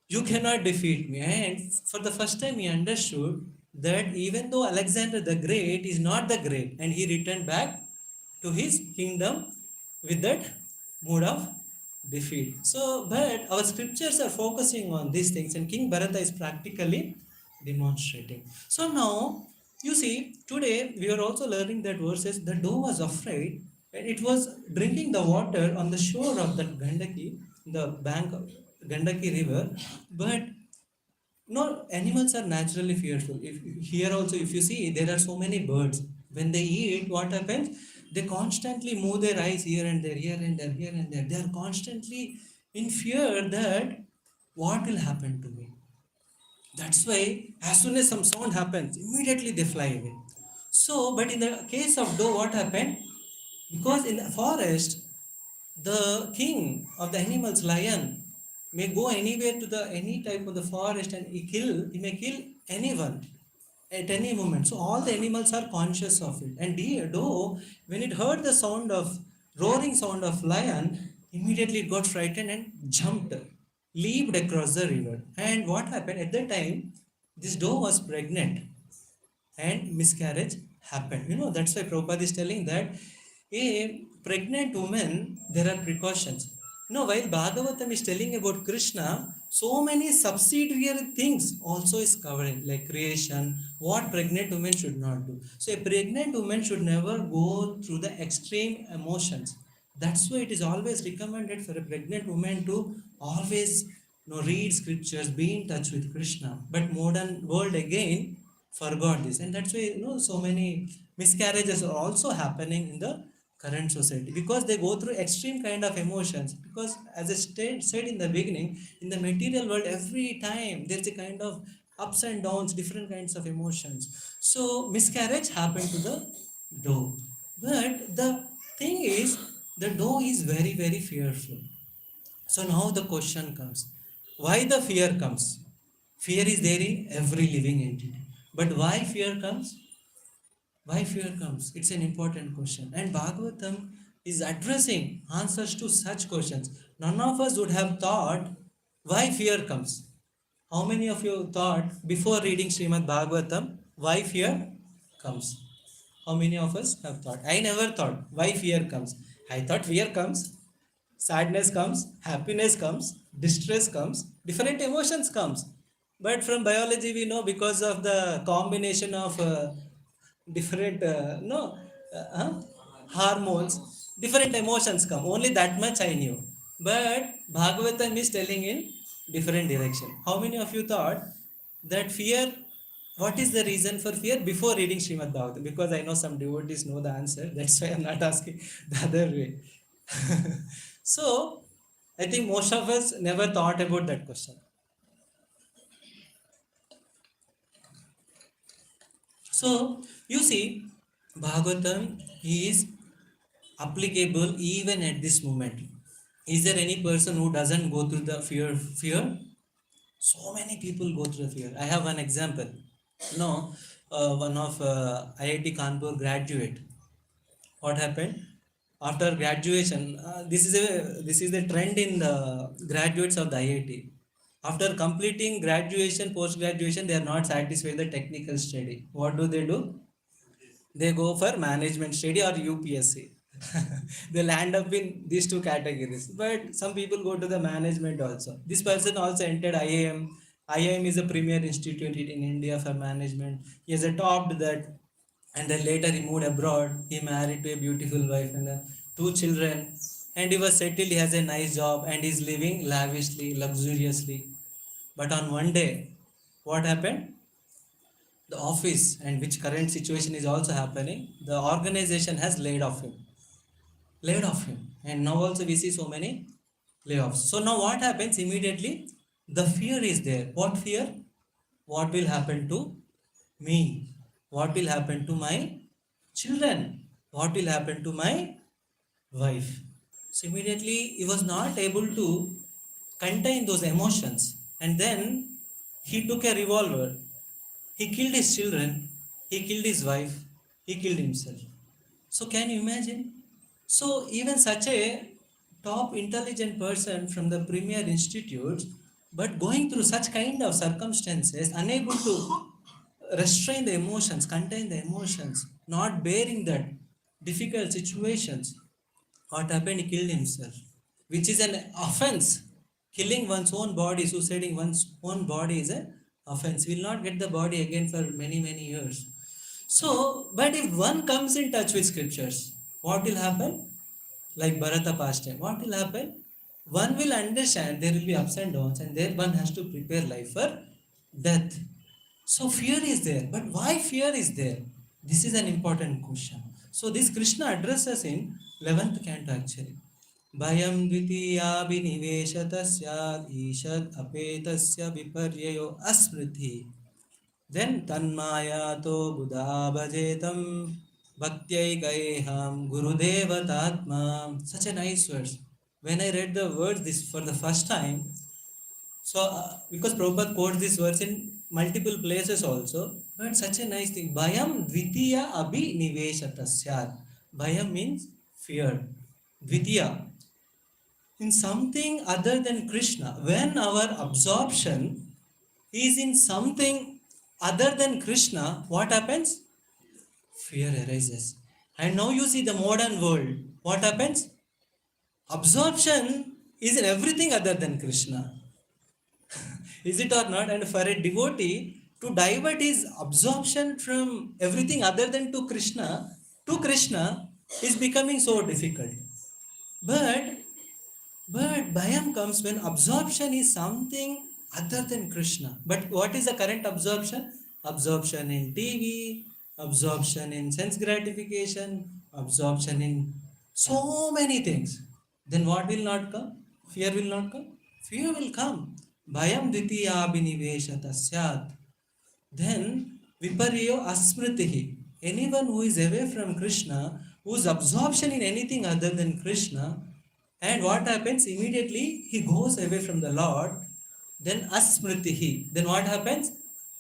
you cannot defeat me. And for the first time, he understood that even though Alexander the Great is not the great, and he returned back to his kingdom with that mood of defeat. So, but our scriptures are focusing on these things, and King Bharata is practically demonstrating. So now, you see, today we are also learning that verses the doe was afraid and it was drinking the water on the shore of that Gandaki, the bank of Gandaki river. But no, animals are naturally fearful. If here also, if you see, there are so many birds. When they eat, what happens? They constantly move their eyes here and there, here and there, here and there. They are constantly in fear that what will happen to me. That's why as soon as some sound happens, immediately they fly away. So, but in the case of doe, what happened? Because in the forest, the king of the animals, lion, may go anywhere to the any type of the forest and he may kill anyone at any moment. So all the animals are conscious of it. And deer, doe, when it heard the sound of roaring sound of lion, immediately it got frightened and jumped, leaped across the river. And what happened at that time? This doe was pregnant and miscarriage happened. That's why Prabhupada is telling that a pregnant woman, there are precautions. While Bhagavatam is telling about Krishna, so many subsidiary things also is covering, like creation, what pregnant women should not do. So a pregnant woman should never go through the extreme emotions. That's why it is always recommended for a pregnant woman to always read scriptures, be in touch with Krishna. But modern world again forgot this, and that's why so many miscarriages are also happening in the current society because they go through extreme kind of emotions. Because as I said in the beginning, in the material world, every time there's a kind of ups and downs, different kinds of emotions. So miscarriage happened to the doe, but the thing is, the doe is very very fearful. So now the question comes, why the fear comes? Fear is there in every living entity. But why fear comes? Why fear comes? It's an important question. And Bhagavatam is addressing answers to such questions. None of us would have thought why fear comes. How many of you thought before reading Srimad Bhagavatam why fear comes? How many of us have thought? I never thought why fear comes. I thought fear comes, sadness comes, happiness comes, distress comes, different emotions comes. But from biology we know, because of the combination of different no hormones, different emotions come. Only that much I knew. But Bhagavatam is telling in different direction. How many of you thought that fear, what is the reason for fear before reading Srimad Bhagavatam? Because I know some devotees know the answer, that's why I'm not asking the other way. So I think most of us never thought about that question. So you see, Bhagavatam is applicable even at this moment. Is there any person who doesn't go through the fear? So many people go through the fear. I have one example. One of IIT Kanpur graduate. What happened? After graduation, this is the trend in the graduates of the IIT. After completing graduation, post graduation, they are not satisfied with the technical study. What do? They go for management study or UPSC. They land up in these two categories. But some people go to the management also. This person also entered IIM. IIM is a premier institute in India for management. He has topped that, and then later he moved abroad. He married to a beautiful wife and two children, and he was settled. He has a nice job and he's living lavishly, luxuriously. But on one day, what happened? The office, and which current situation is also happening, the organization has laid off him, and now also we see so many layoffs. So now what happens immediately? The fear is there. What fear? What will happen to me? What will happen to my children? What will happen to my wife? So immediately he was not able to contain those emotions, and then he took a revolver. He killed his children, he killed his wife, he killed himself. So can you imagine? So even such a top intelligent person from the premier institutes, but going through such kind of circumstances, unable to restrain the emotions, contain the emotions, not bearing that difficult situations, what happened? He killed himself, which is an offense. Killing one's own body, suiciding one's own body is an offense. Will not get the body again for many, many years. So, but if one comes in touch with scriptures, what will happen? Like Bharata past time, what will happen? One will understand there will be ups and downs, and there one has to prepare life for death. So fear is there, but why fear is there? This is an important question. So this Krishna addresses in 11th canto actually. Bhayam dvitiya biniveshatasya ishad apetasya viparyayo asmriti. Then tanmayato buddha bhajetam bhaktyai gurudeva tatma. Such a nice verse. When I read the words this for the first time, so, because Prabhupada quotes this verse in multiple places also, but such a nice thing. Bhayam dvitiya abhiniveshatasya. Bhayam means fear. Dvitiya. In something other than Krishna. When our absorption is in something other than Krishna, what happens? Fear arises. And now you see the modern world. What happens? Absorption is in everything other than Krishna. Is it or not? And for a devotee to divert his absorption from everything other than to Krishna is becoming so difficult. But bhayam comes when absorption is something other than Krishna. But what is the current absorption? Absorption in TV, absorption in sense gratification, absorption in so many things. Then what will not come? Fear will not come. Fear will come. Bhayam dvitiya biniveshata syat. Then viparyo asmritihi. Anyone who is away from Krishna, whose absorption in anything other than Krishna, and what happens? Immediately he goes away from the Lord. Then asmritihi. Then what happens?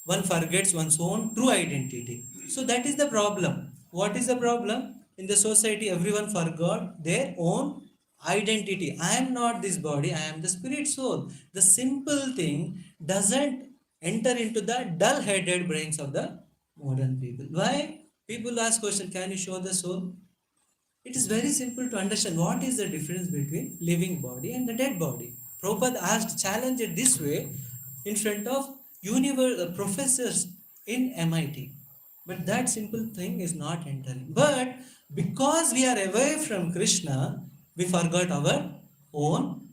One forgets one's own true identity. So that is the problem. What is the problem? In the society, everyone forgot their own identity. I am not this body, I am the spirit soul. The simple thing doesn't enter into the dull-headed brains of the modern people. Why? People ask question, can you show the soul? It is very simple to understand what is the difference between living body and the dead body. Prabhupada asked, challenge it this way in front of professors in MIT. But that simple thing is not entering. But because we are away from Krishna, we forgot our own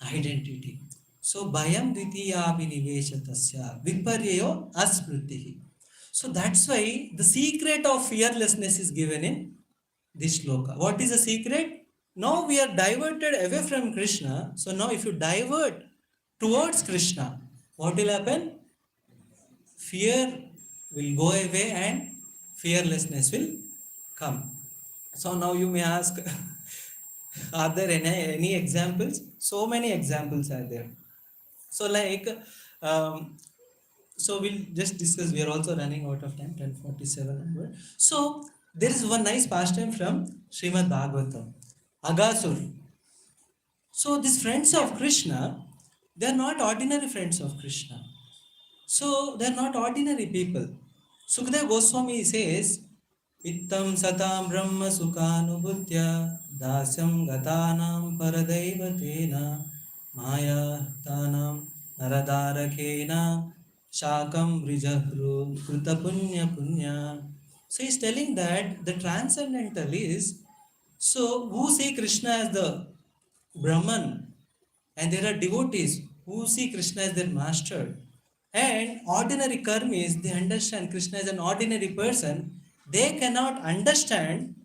identity. So bhayam dvitiya biniveshatasya viparyayo asmritihi. So that's why the secret of fearlessness is given in this shloka. What is the secret? Now we are diverted away from Krishna. So now if you divert towards Krishna, what will happen? Fear will go away and fearlessness will come. So now you may ask, are there any examples? So many examples are there. So like, so we'll just discuss. We are also running out of time, 10:47 onward. So there is one nice pastime from Srimad Bhagavatam. Agasur. So these friends of Krishna, they are not ordinary friends of Krishna. So they are not ordinary people. Sukadeva Goswami says, Ittam satam brahma sukhanubhutya dasyam gatanam paradaivatena maya tanam naradarakena shakam vrijahru kruta punya punya. So he's telling that the transcendental is, so who see Krishna as the Brahman, and there are devotees who see Krishna as their master. And ordinary karmis, they understand Krishna as an ordinary person. They cannot understand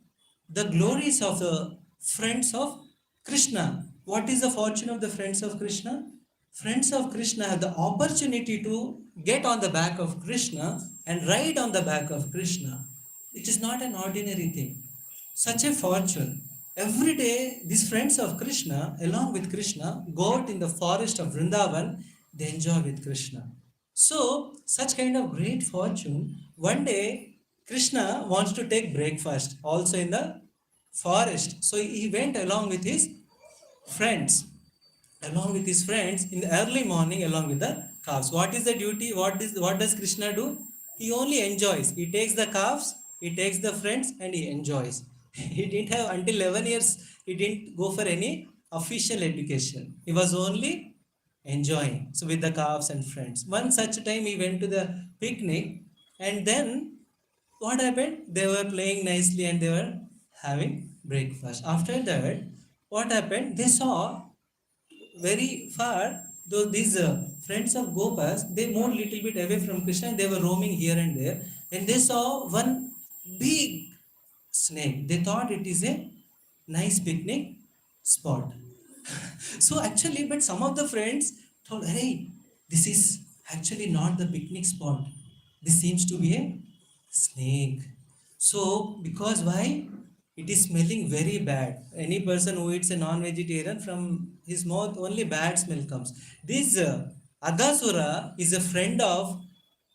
the glories of the friends of Krishna. What is the fortune of the friends of Krishna? Friends of Krishna have the opportunity to get on the back of Krishna and ride on the back of Krishna. It is not an ordinary thing. Such a fortune. Every day, these friends of Krishna, along with Krishna, go out in the forest of Vrindavan, they enjoy with Krishna. So, such kind of great fortune, one day, Krishna wants to take breakfast also in the forest. So, he went along with his friends in the early morning along with the calves. What is the duty? What does Krishna do? He only enjoys. He takes the calves, he takes the friends, and he enjoys. He didn't have until 11 years, he didn't go for any official education. He was only enjoying. So with the calves and friends. One such time he went to the picnic, and then what happened? They were playing nicely and they were having breakfast. After that, what happened? They saw very far, though these friends of Gopas, they moved little bit away from Krishna and they were roaming here and there. And they saw one big snake. They thought it is a nice picnic spot. So actually, but some of the friends told, hey, this is actually not the picnic spot. This seems to be a snake. So, because why? It is smelling very bad. Any person who eats a non-vegetarian, from his mouth only bad smell comes. This Agasura is a friend of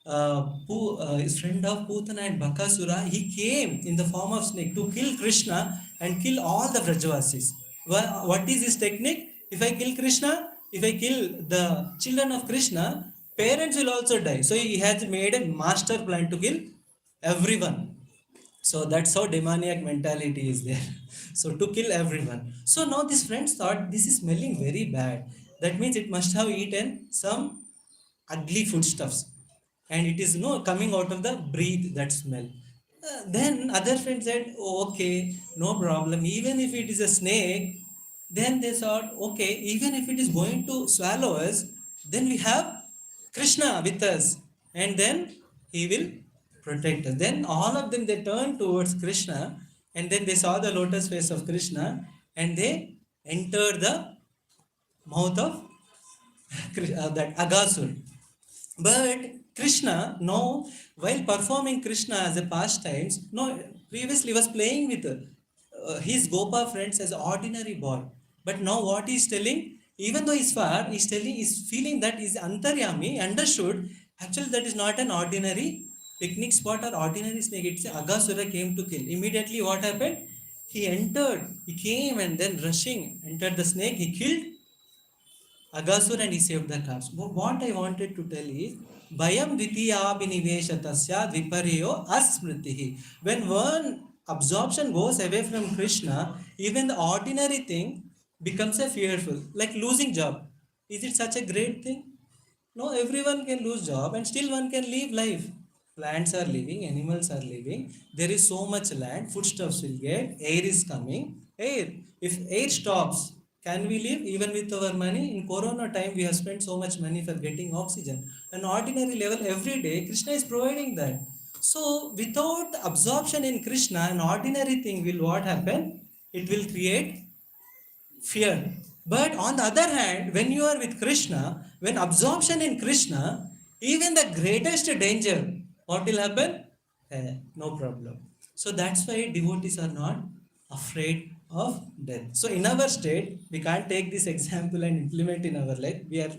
Putana and Bakasura. He came in the form of snake to kill Krishna and kill all the Vrajavasis. What is his technique? If I kill Krishna, if I kill the children of Krishna, parents will also die. So he has made a master plan to kill everyone. So that's how demoniac mentality is there. So to kill everyone. So now these friends thought this is smelling very bad. That means it must have eaten some ugly foodstuffs, and it is no coming out of the breath, that smell. Then other friends said, oh, okay, no problem. Even if it is a snake, then they thought, okay, even if it is going to swallow us, then we have Krishna with us, and then he will protect us. Then all of them, they turned towards Krishna, and then they saw the lotus face of Krishna, and they entered the mouth of that Agasur. But Krishna, no, while performing Krishna as a pastimes, no, previously was playing with his Gopa friends as an ordinary boy. But now what he's telling, even though he's far, he's telling, he's feeling that is Antaryami, understood, actually that is not an ordinary picnic spot or ordinary snake. It's Agasura came to kill. Immediately what happened? He entered, he came and then rushing, entered the snake, he killed Agasur and he saved the calves. But what I wanted to tell is, Bhayam Dvitiyabhiniveshatasya Viparyo Asmritihi. When one absorption goes away from Krishna, even the ordinary thing becomes a fearful, like losing job. Is it such a great thing? No, everyone can lose job and still one can live life. Plants are living, animals are living. There is so much land, foodstuffs will get, air is coming. Air. If air stops, can we live even with our money? In Corona time, we have spent so much money for getting oxygen. An ordinary level every day, Krishna is providing that. So, without absorption in Krishna, an ordinary thing will what happen? It will create fear. But on the other hand, when you are with Krishna, when absorption in Krishna, even the greatest danger, what will happen? No problem. So that's why devotees are not afraid of death. So in our state, we can't take this example and implement in our life. We are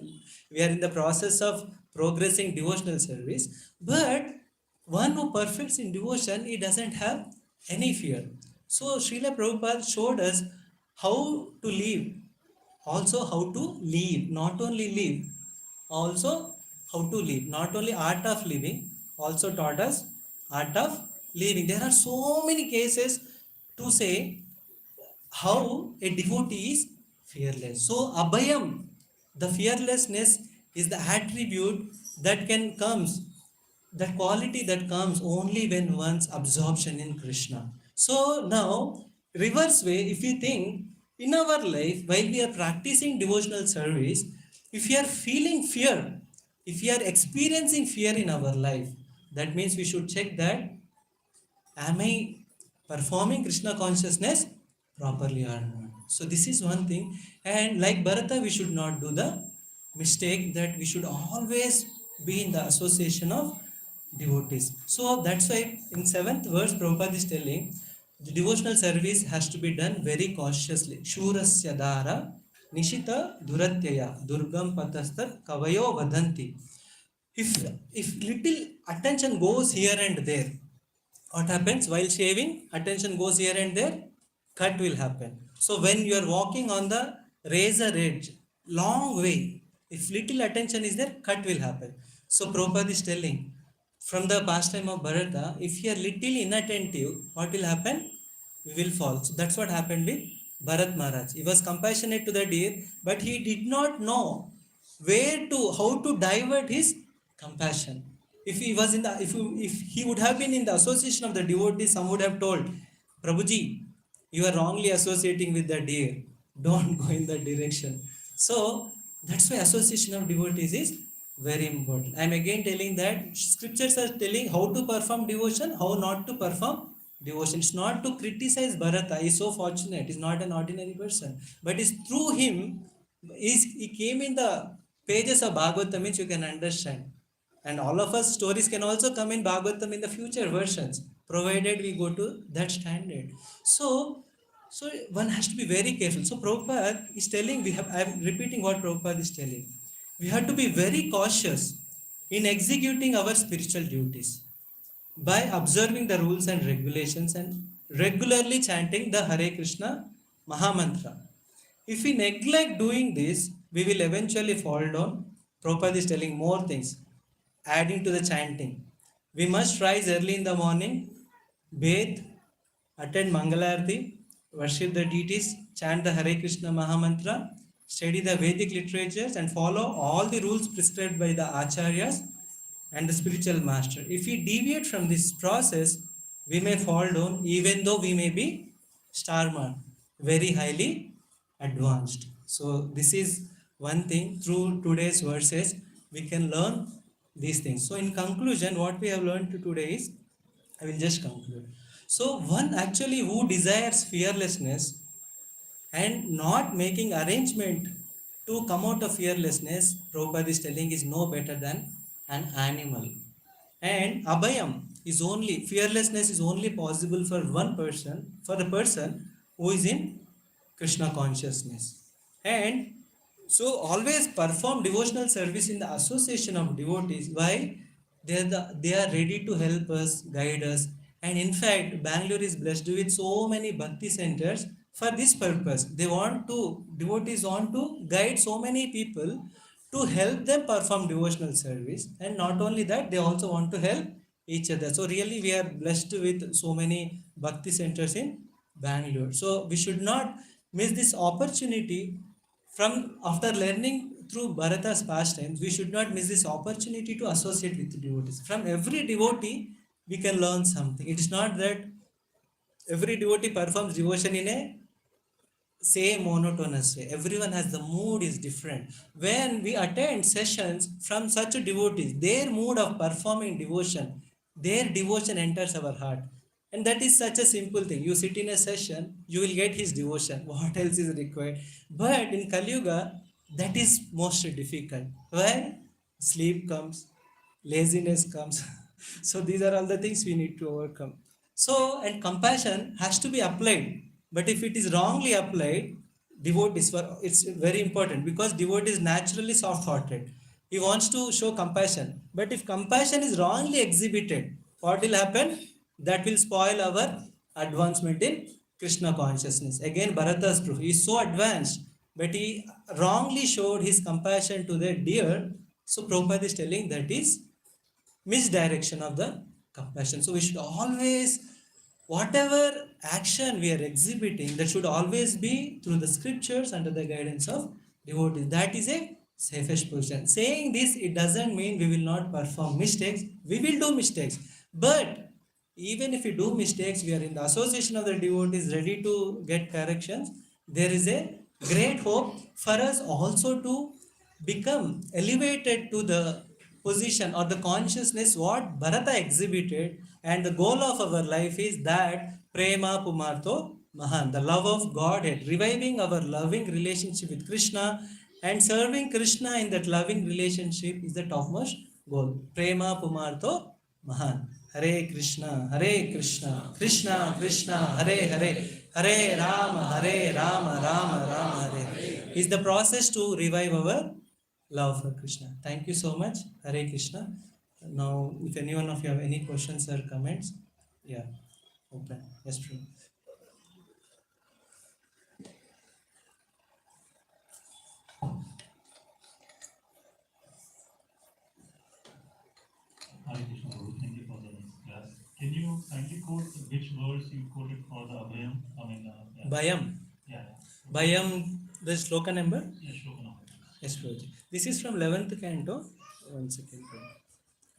in the process of progressing devotional service. But one who perfects in devotion, he doesn't have any fear. So Srila Prabhupada showed us how to live, also how to live, not only live, also how to live, not only art of living, also taught us art of living. There are so many cases to say how a devotee is fearless. So abhayam, the fearlessness is the attribute that can comes, the quality that comes only when one's absorption in Krishna. So now, reverse way, if you think in our life, while we are practicing devotional service, if we are feeling fear, if we are experiencing fear in our life, that means we should check that am I performing Krishna consciousness properly or not? So this is one thing. And like Bharata, we should not do the mistake that we should always be in the association of devotees. So that's why in 7th verse, Prabhupada is telling the devotional service has to be done very cautiously. Shurasya dara nishita duratyaya durgam patastat kavayo vadanti. If little attention goes here and there, what happens while shaving? Attention goes here and there, cut will happen. So when you are walking on the razor edge long way, if little attention is there, cut will happen. So Prabhupada is telling from the pastime of Bharata, if you are little inattentive, what will happen? We will fall. So that's what happened with Bharat Maharaj. He was compassionate to the deer, but he did not know where to, how to divert his compassion. If he was in the, if he would have been in the association of the devotees, some would have told, Prabhuji, you are wrongly associating with the deer, don't go in that direction. So that's why association of devotees is very important. I am again telling that scriptures are telling how to perform devotion, how not to perform devotion. It's not to criticize Bharata. He is so fortunate. He's not an ordinary person. But it's through him, he came in the pages of Bhagavatam, which you can understand. And all of us stories can also come in Bhagavatam in the future versions, provided we go to that standard. So one has to be very careful. So Prabhupada is telling, I'm repeating what Prabhupada is telling. We have to be very cautious in executing our spiritual duties by observing the rules and regulations and regularly chanting the Hare Krishna Mahamantra. If we neglect doing this, we will eventually fall down. Prabhupada is telling more things, adding to the chanting. We must rise early in the morning, bathe, attend Mangalarti, worship the deities, chant the Hare Krishna Mahamantra, study the Vedic literatures, and follow all the rules prescribed by the Acharyas and the spiritual master. If we deviate from this process, we may fall down even though we may be starman, very highly advanced. So this is one thing through today's verses we can learn these things. So in conclusion, what we have learned today is, I will just conclude. So one actually who desires fearlessness and not making arrangement to come out of fearlessness, Prabhupada is telling, is no better than an animal. And abhayam is only, fearlessness is only possible for one person, for a person who is in Krishna consciousness. And so always perform devotional service in the association of devotees. Why? They are ready to help us, guide us. And in fact, Bangalore is blessed with so many bhakti centers for this purpose. Devotees want to guide so many people to help them perform devotional service. And not only that, they also want to help each other. So really we are blessed with so many bhakti centers in Bangalore. So we should not miss this opportunity. From after learning through Bharata's pastimes, we should not miss this opportunity to associate with devotees. From every devotee, we can learn something. It is not that every devotee performs devotion in a same monotonous way. Everyone has, the mood is different. When we attend sessions from such devotees, their mood of performing devotion, their devotion enters our heart. And that is such a simple thing. You sit in a session, you will get his devotion. What else is required? But in Kali Yuga, that is most difficult. Why? Sleep comes, laziness comes. So these are all the things we need to overcome. So, and compassion has to be applied. But if it is wrongly applied, devotees, it's very important, because devotee is naturally soft-hearted. He wants to show compassion. But if compassion is wrongly exhibited, what will happen? That will spoil our advancement in Krishna consciousness. Again, Bharata's proof. He is so advanced, but he wrongly showed his compassion to the deer. So Prabhupada is telling that is misdirection of the compassion. So we should always, whatever action we are exhibiting, that should always be through the scriptures under the guidance of devotees. That is a safest position. Saying this, it doesn't mean we will not perform mistakes. We will do mistakes, but even if we do mistakes, we are in the association of the devotees, ready to get corrections. There is a great hope for us also to become elevated to the position or the consciousness what Bharata exhibited, and the goal of our life is that prema pumarto mahan, the love of Godhead, reviving our loving relationship with Krishna and serving Krishna in that loving relationship is the topmost goal. Prema pumarto mahan. Hare Krishna, Krishna Krishna, Hare Hare, Hare Rama, Rama Rama, Hare. Is the process to revive our love for Krishna. Thank you so much. Hare Krishna. Now, if anyone of you have any questions or comments, yeah, open. Yes, true. Hare Krishna, Prabhu. Thank you for the class. Can you kindly quote which verse you quoted for the Abhayam? Yeah. Bayam. Yeah. Bayam, the sloka number? Yeah, shloka number. Yes, Prabhuji. This is from 11th canto. One second. Prabhu.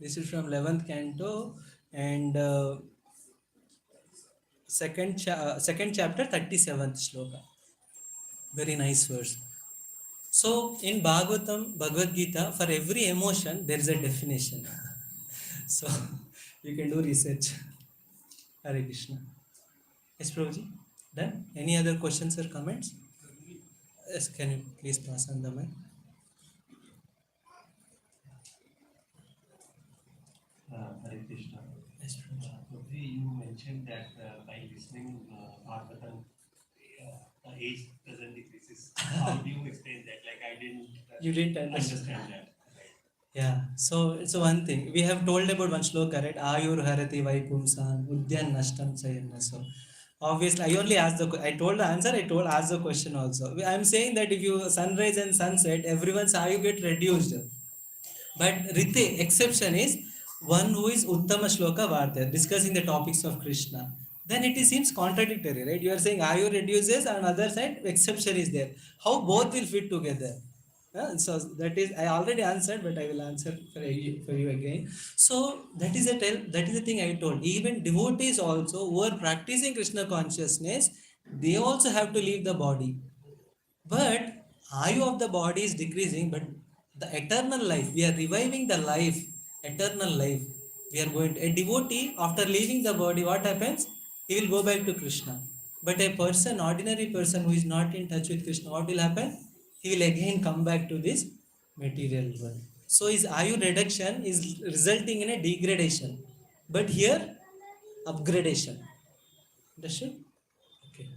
This is from 11th canto and second chapter, 37th shloka. Very nice verse. So in Bhagavatam, Bhagavad Gita, for every emotion there is a definition. So you can do research. Hare Krishna. Yes, Prabhuji. Done? Any other questions or comments? Yes, can you please pass on the mic? Hare Krishna. Yes, Prabhuji. Prabhuji, you mentioned that by listening Bhagavatam, the age doesn't decreases. How do you explain that? Like I didn't You didn't understand. that. Yeah, so it's one thing. We have told about one shloka, right? Ayur harati vaikumsan udyan nashtam sayana. So obviously, I only asked I told the answer, asked the question also. I'm saying that if you sunrise and sunset, everyone's ayu get reduced. But Rite, exception is one who is Uttama Shloka Vartya, discussing the topics of Krishna. Then it seems contradictory, right? You are saying Ayu reduces, and on the other side, exception is there. How both will fit together? So that is, I already answered, but I will answer for you again. So that is the thing I told. Even devotees also who are practicing Krishna consciousness, they also have to leave the body. But ayu of the body is decreasing, but the eternal life, we are reviving the life, eternal life. We are going to, a devotee, after leaving the body, what happens? He will go back to Krishna. But a person, ordinary person who is not in touch with Krishna, what will happen? He will again come back to this material world. So his ayu reduction is resulting in a degradation. But here, upgradation. Understood? Okay.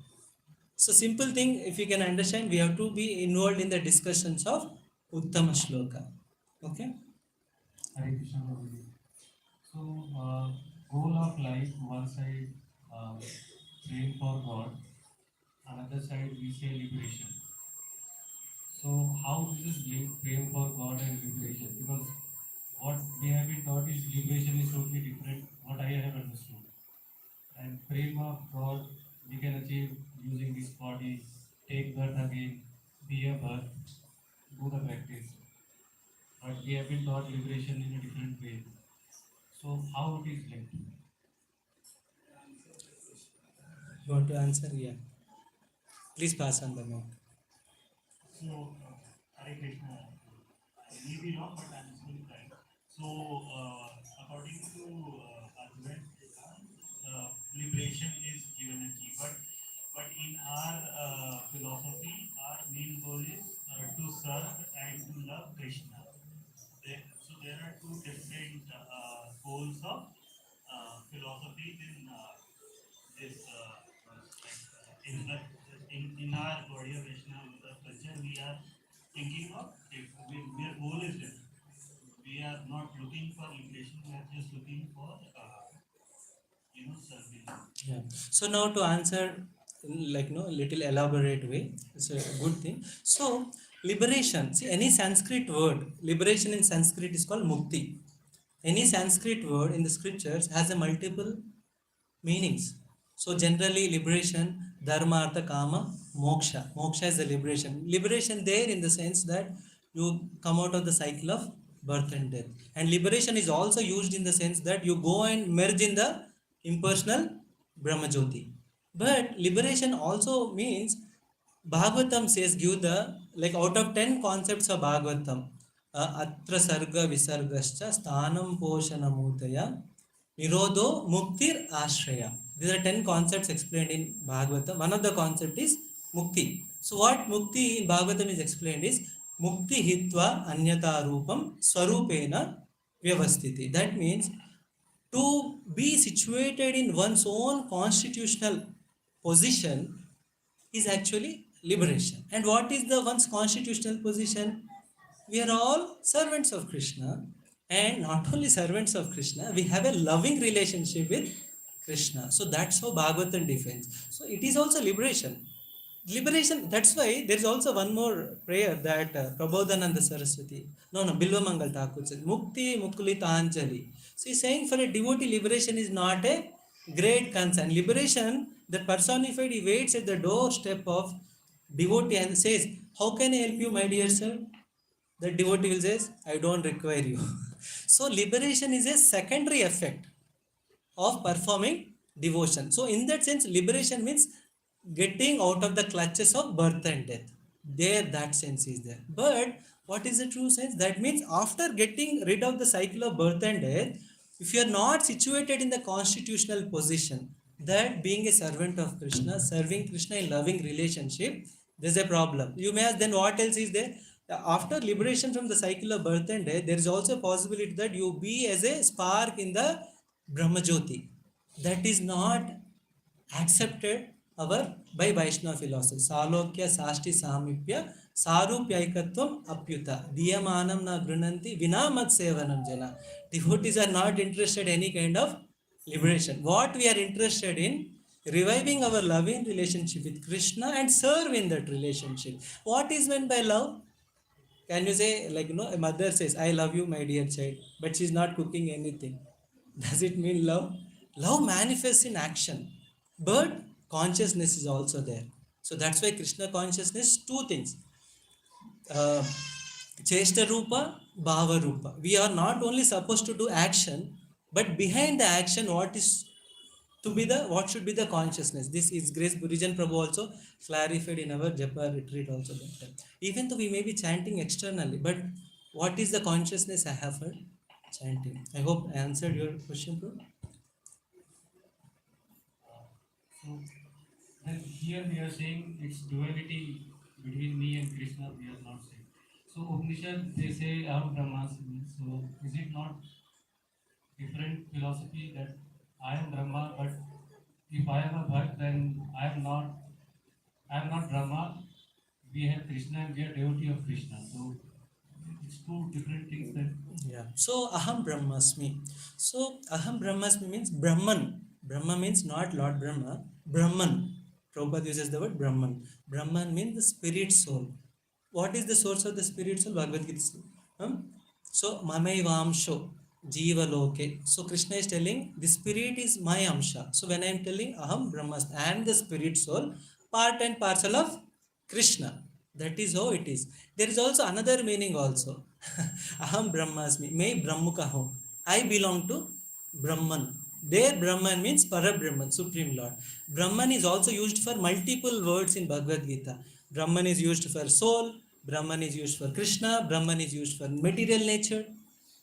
So simple thing, if you can understand, we have to be involved in the discussions of Uttama Shloka. Okay? Hare Krishna, Prabhuji. So, goal of life, one side praying for God, another side we say liberation. So, how does this link praying for God and liberation? Because what we have been taught is liberation is totally different, what I have understood. And praying of God we can achieve using this body, take birth again, be a birth, do the practice. But we have been taught liberation in a different way. So, how it is linked? You want to answer? Yeah. Please pass on the mic. So, Hare Krishna, maybe wrong, but I'm still trying. So, according to Advent, liberation is given a key, but in our philosophy, our main goal is to serve and to love Krishna. So, there are two different goals of philosophy in this. In our body of Vaishnava culture, we are thinking of their goal is different. We are not looking for liberation. We are just looking for serving. Yeah. So now to answer in like little elaborate way. It's a good thing. So liberation. See, any Sanskrit word, liberation in Sanskrit is called mukti. Any Sanskrit word in the scriptures has a multiple meanings. So generally liberation, dharma, artha, kama, moksha. Moksha is the liberation. Liberation there in the sense that you come out of the cycle of birth and death. And liberation is also used in the sense that you go and merge in the impersonal Brahmajyoti. But liberation also means Bhagavatam says give the like out of 10 concepts of Bhagavatam, atra sarga visargascha sthanam poshanamutaya nirodho muktir ashraya. These are 10 concepts explained in Bhagavatam. One of the concept is mukti. So what mukti in Bhagavatam is explained is mukti hitva anyata rupam swarupena vyavastiti. That means to be situated in one's own constitutional position is actually liberation. And what is the one's constitutional position? We are all servants of Krishna, and not only servants of Krishna, we have a loving relationship with Krishna. So that's how Bhagavatam defines. So it is also liberation. Liberation, that's why there is also one more prayer that Prabodhananda Saraswati, Bilvamangal Thakur said, Mukti Mukulita Anjali. So he's saying for a devotee, liberation is not a great concern. Liberation, the personified, he waits at the doorstep of devotee and says, how can I help you, my dear sir? The devotee will say, I don't require you. So liberation is a secondary effect of performing devotion. So, in that sense, liberation means getting out of the clutches of birth and death. There, that sense is there. But what is the true sense? That means after getting rid of the cycle of birth and death, if you are not situated in the constitutional position, that being a servant of Krishna, serving Krishna in loving relationship, there's a problem. You may ask, then what else is there? After liberation from the cycle of birth and death, there is also a possibility that you be as a spark in the Brahmajyoti. That is not accepted our by Vaishnava philosophy. Salokya Sashti Samipya Sarupyaikatvam Apyuta Diyamanam na grunanti Vinamat Sevanam Jana. Devotees are not interested in any kind of liberation. What we are interested in, reviving our loving relationship with Krishna and serve in that relationship. What is meant by love? Can you say, like, a mother says, I love you, my dear child, but she's not cooking anything. Does it mean love? Love manifests in action, but consciousness is also there. So that's why Krishna consciousness, two things. Uh, Cheshta Rupa, Bhava Rupa. We are not only supposed to do action, but behind the action, what should be the consciousness. This is Grace Burijan Prabhu also clarified in our Japa retreat also that time. Even though we may be chanting externally, but what is the consciousness I have for chanting? I hope I answered your question, bro. So then here we are saying it's duality between me and Krishna. We are not saying. So Upanishad they say Aham Brahmasmi. So is it not different philosophy that I am Brahma, but if I am a Bhakt, then I am not Brahma. We have Krishna and we are devotee of Krishna. So it's two different things then. Yeah. So Aham Brahmasmi. So Aham Brahmasmi means Brahman. Brahma means not Lord Brahma. Brahman. Prabhupada uses the word Brahman. Brahman means the spirit soul. What is the source of the spirit soul? Bhagavad Gita. So Mamai Jiva Loke. So Krishna is telling the spirit is my Amsha. So when I am telling Aham Brahmasmi, I am the spirit soul, part and parcel of Krishna. That is how it is. There is also another meaning also. Aham Brahmasmi. May Brahmuka ho. I belong to Brahman. There Brahman means Parabrahman, Supreme Lord. Brahman is also used for multiple words in Bhagavad Gita. Brahman is used for soul, Brahman is used for Krishna, Brahman is used for material nature.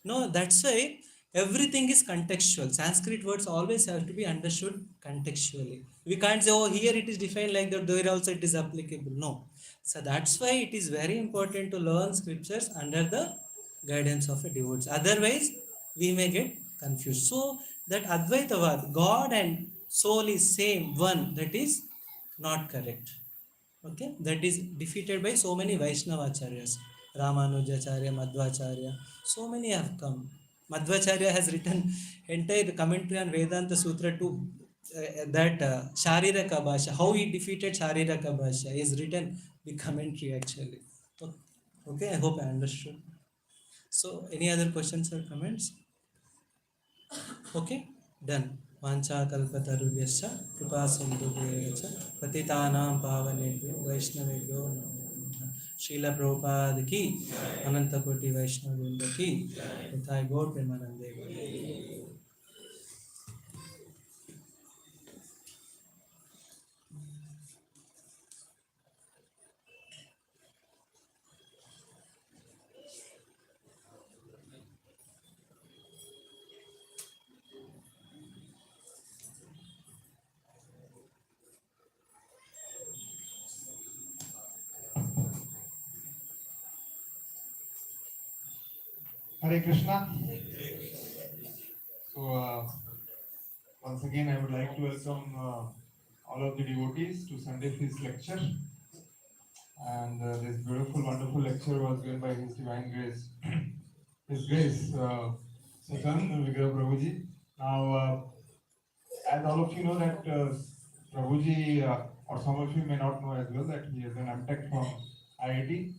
No, that's why everything is contextual. Sanskrit words always have to be understood contextually. We can't say, oh, here it is defined like that, there also it is applicable. No. So that's why it is very important to learn scriptures under the guidance of a devotee. Otherwise, we may get confused. So that Advaitavad, God and soul is same, one, that is not correct. Okay, that is defeated by so many Vaishnava acharyas. Ramanujacharya, Madhvacharya, so many have come. Madhvacharya has written entire commentary on Vedanta Sutra too. that Shariraka Bhasha, how he defeated Shariraka Bhasha is written the commentary actually. Okay, I hope I understood. So, any other questions or comments? Okay, done. Vancha kalpatarubhyascha kripa sindhubhyacha patitanam pavanebhyo vaishnavebhyo namo namaha. Srila Prabhupada ki Ananta Koti Vaishnava Vrinda ki Nitai Gaur Premanande. Hare Krishna. So, once again, I would like to welcome all of the devotees to Sunday Feast lecture. And this beautiful, wonderful lecture was given by His Divine Grace, His Grace, Sachidanand Vigraha Prabhuji. Now, as all of you know that Prabhuji, or some of you may not know as well, that he is an MTech from IIT,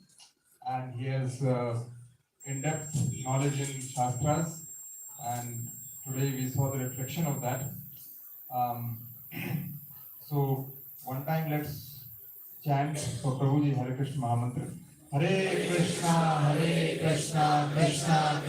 and he has in-depth knowledge in Shastras, and today we saw the reflection of that. So one time let's chant for Prabhuji Hare Krishna Mahamantra. Hare Krishna, Krishna Krishna.